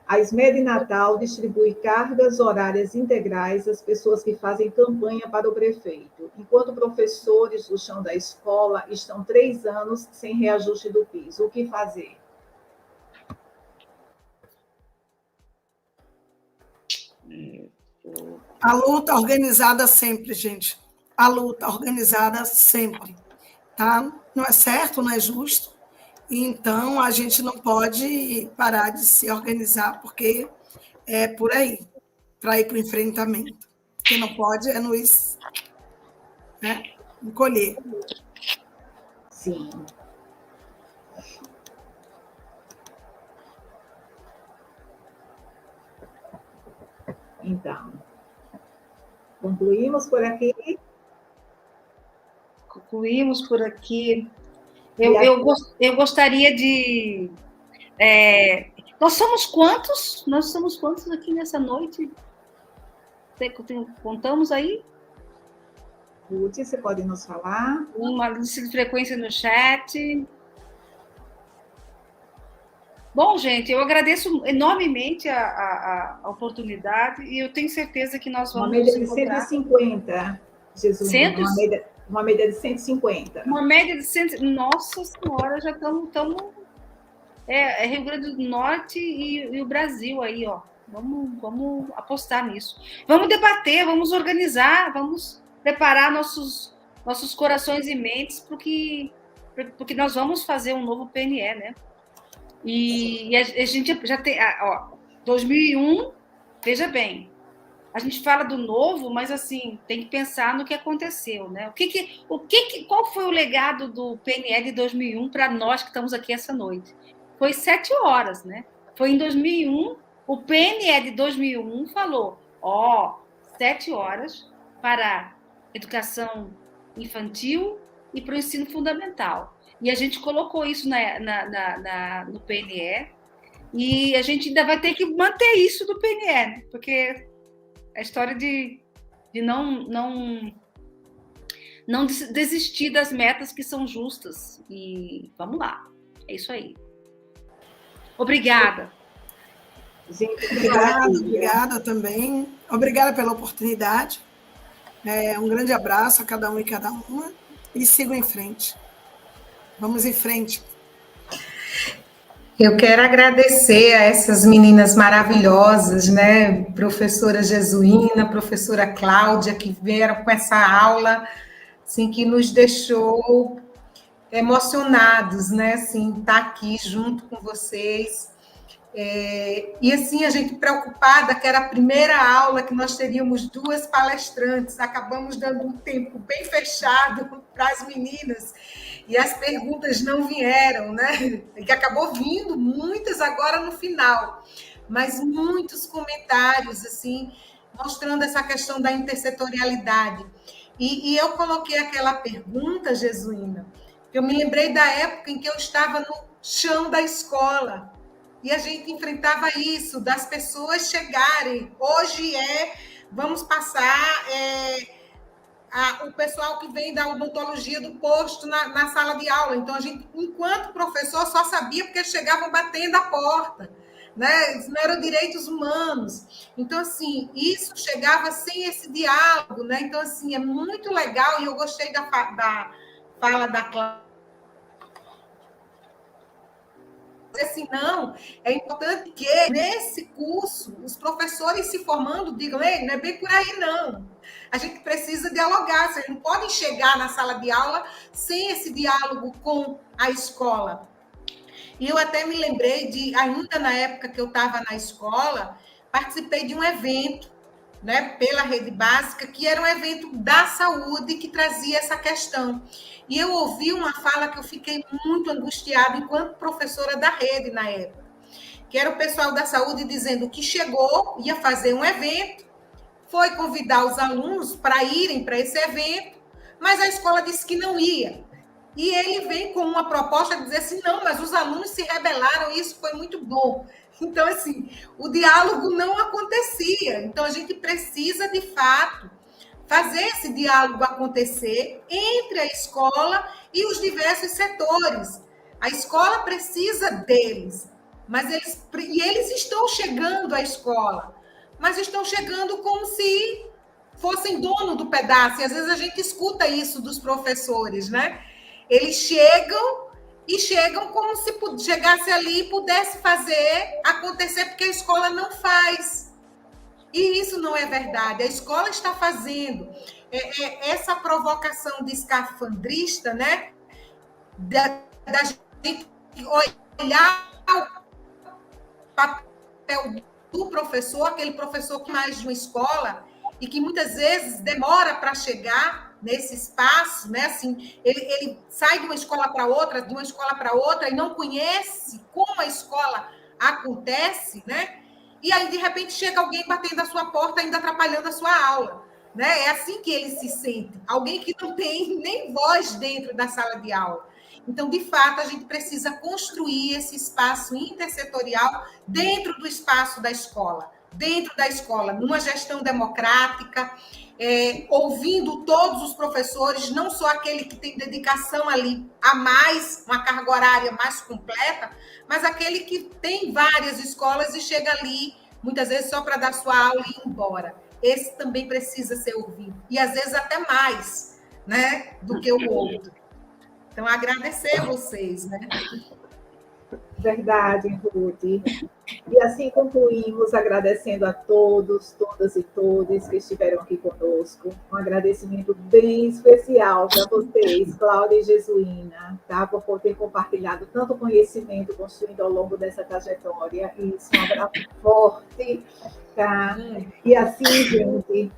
A SMED Natal distribui cargas horárias integrais às pessoas que fazem campanha para o prefeito, enquanto professores do chão da escola estão 3 anos sem reajuste do piso. O que fazer? A luta organizada sempre, gente. A luta organizada sempre. Tá? Não é certo, não é justo. Então, a gente não pode parar de se organizar, porque é por aí, para ir para o enfrentamento. Quem não pode é nos, né, encolher. Sim. Então, concluímos por aqui. Concluímos por aqui. Eu gostaria de... nós somos quantos? Nós somos quantos aqui nessa noite? Contamos aí? Ruth, você pode nos falar? Uma lista de frequência no chat. Bom, gente, eu agradeço enormemente a oportunidade e eu tenho certeza que nós vamos uma média de encontrar... 150, Jesuína. Uma média de 150. Uma média de 100... Nossa Senhora, já estamos... Rio Grande do Norte e o Brasil aí, ó. Vamos apostar nisso. Vamos debater, vamos organizar, vamos preparar nossos corações e mentes porque nós vamos fazer um novo PNE, né? E a gente já tem... 2001, veja bem, a gente fala do novo, mas assim, tem que pensar no que aconteceu, né? Qual foi o legado do PNE de 2001 para nós que estamos aqui essa noite? Foi 7 horas, né? Foi em 2001, o PNE de 2001 falou, 7 horas para educação infantil e para o ensino fundamental. E a gente colocou isso no PNE e a gente ainda vai ter que manter isso do PNE, né? Porque a história de não desistir das metas que são justas. E vamos lá. É isso aí. Obrigada. Gente, Obrigada também. Obrigada pela oportunidade. Um grande abraço a cada um e cada uma. E sigam em frente. Vamos em frente. Eu quero agradecer a essas meninas maravilhosas, né? Professora Jesuína, professora Cláudia, que vieram com essa aula, assim, que nos deixou emocionados, né? Assim, estar aqui junto com vocês. E assim, a gente preocupada, que era a primeira aula que nós teríamos 2 palestrantes, acabamos dando um tempo bem fechado para as meninas, e as perguntas não vieram, né? E que acabou vindo muitas agora no final, mas muitos comentários, assim, mostrando essa questão da intersetorialidade. E eu coloquei aquela pergunta, Jesuína, que eu me lembrei da época em que eu estava no chão da escola, e a gente enfrentava isso, das pessoas chegarem. Hoje vamos passar o pessoal que vem da odontologia do posto na sala de aula. Então, a gente, enquanto professor, só sabia porque eles chegavam batendo a porta, né? Isso não eram direitos humanos. Então, assim, isso chegava sem esse diálogo, né? Então, assim, é muito legal, e eu gostei da fala da Cláudia. Assim, não, é importante que nesse curso os professores se formando digam, ei, não é bem por aí não, a gente precisa dialogar, vocês não podem chegar na sala de aula sem esse diálogo com a escola. E eu até me lembrei ainda na época que eu estava na escola, participei de um evento, né, pela rede básica, que era um evento da saúde que trazia essa questão. E eu ouvi uma fala que eu fiquei muito angustiada enquanto professora da rede na época, que era o pessoal da saúde dizendo que chegou, ia fazer um evento, foi convidar os alunos para irem para esse evento, mas a escola disse que não ia. E ele vem com uma proposta de dizer assim, não, mas os alunos se rebelaram, isso foi muito bom. Então, assim, o diálogo não acontecia. Então, a gente precisa, de fato, fazer esse diálogo acontecer entre a escola e os diversos setores. A escola precisa deles, mas eles estão chegando à escola, mas estão chegando como se fossem dono do pedaço. E às vezes a gente escuta isso dos professores, né? Eles chegam como se chegasse ali e pudesse fazer acontecer, porque a escola não faz. E isso não é verdade. A escola está fazendo. Essa provocação de escafandrista, né? Da gente olhar o papel do professor, aquele professor que mais de uma escola, e que muitas vezes demora para chegar nesse espaço, né? Assim, ele sai de uma escola para outra, e não conhece como a escola acontece, né? E aí, de repente, chega alguém batendo a sua porta, ainda atrapalhando a sua aula, né? É assim que ele se sente, alguém que não tem nem voz dentro da sala de aula. Então, de fato, a gente precisa construir esse espaço intersetorial dentro do espaço da escola, numa gestão democrática, ouvindo todos os professores, não só aquele que tem dedicação ali a mais, uma carga horária mais completa, mas aquele que tem várias escolas e chega ali, muitas vezes, só para dar sua aula e ir embora. Esse também precisa ser ouvido, e às vezes até mais, né, do que o outro. Então, agradecer a vocês, né? Verdade, Ruth. E assim concluímos agradecendo a todos, todas e todos que estiveram aqui conosco. Um agradecimento bem especial para vocês, Cláudia e Jesuína, tá? Por ter compartilhado tanto conhecimento construído ao longo dessa trajetória. Isso, um abraço forte, tá? E assim, gente,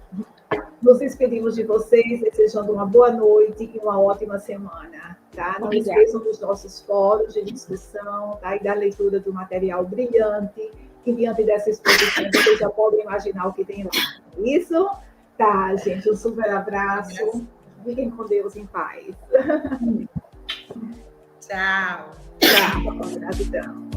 nos despedimos de vocês, desejando uma boa noite e uma ótima semana. Tá? Não esqueçam dos nossos fóruns de discussão, tá? E da leitura do material brilhante, que diante dessa exposição vocês já podem imaginar o que tem lá. Isso? Tá, gente, um super abraço. Fiquem com Deus em paz. Tchau. Tchau, gratidão.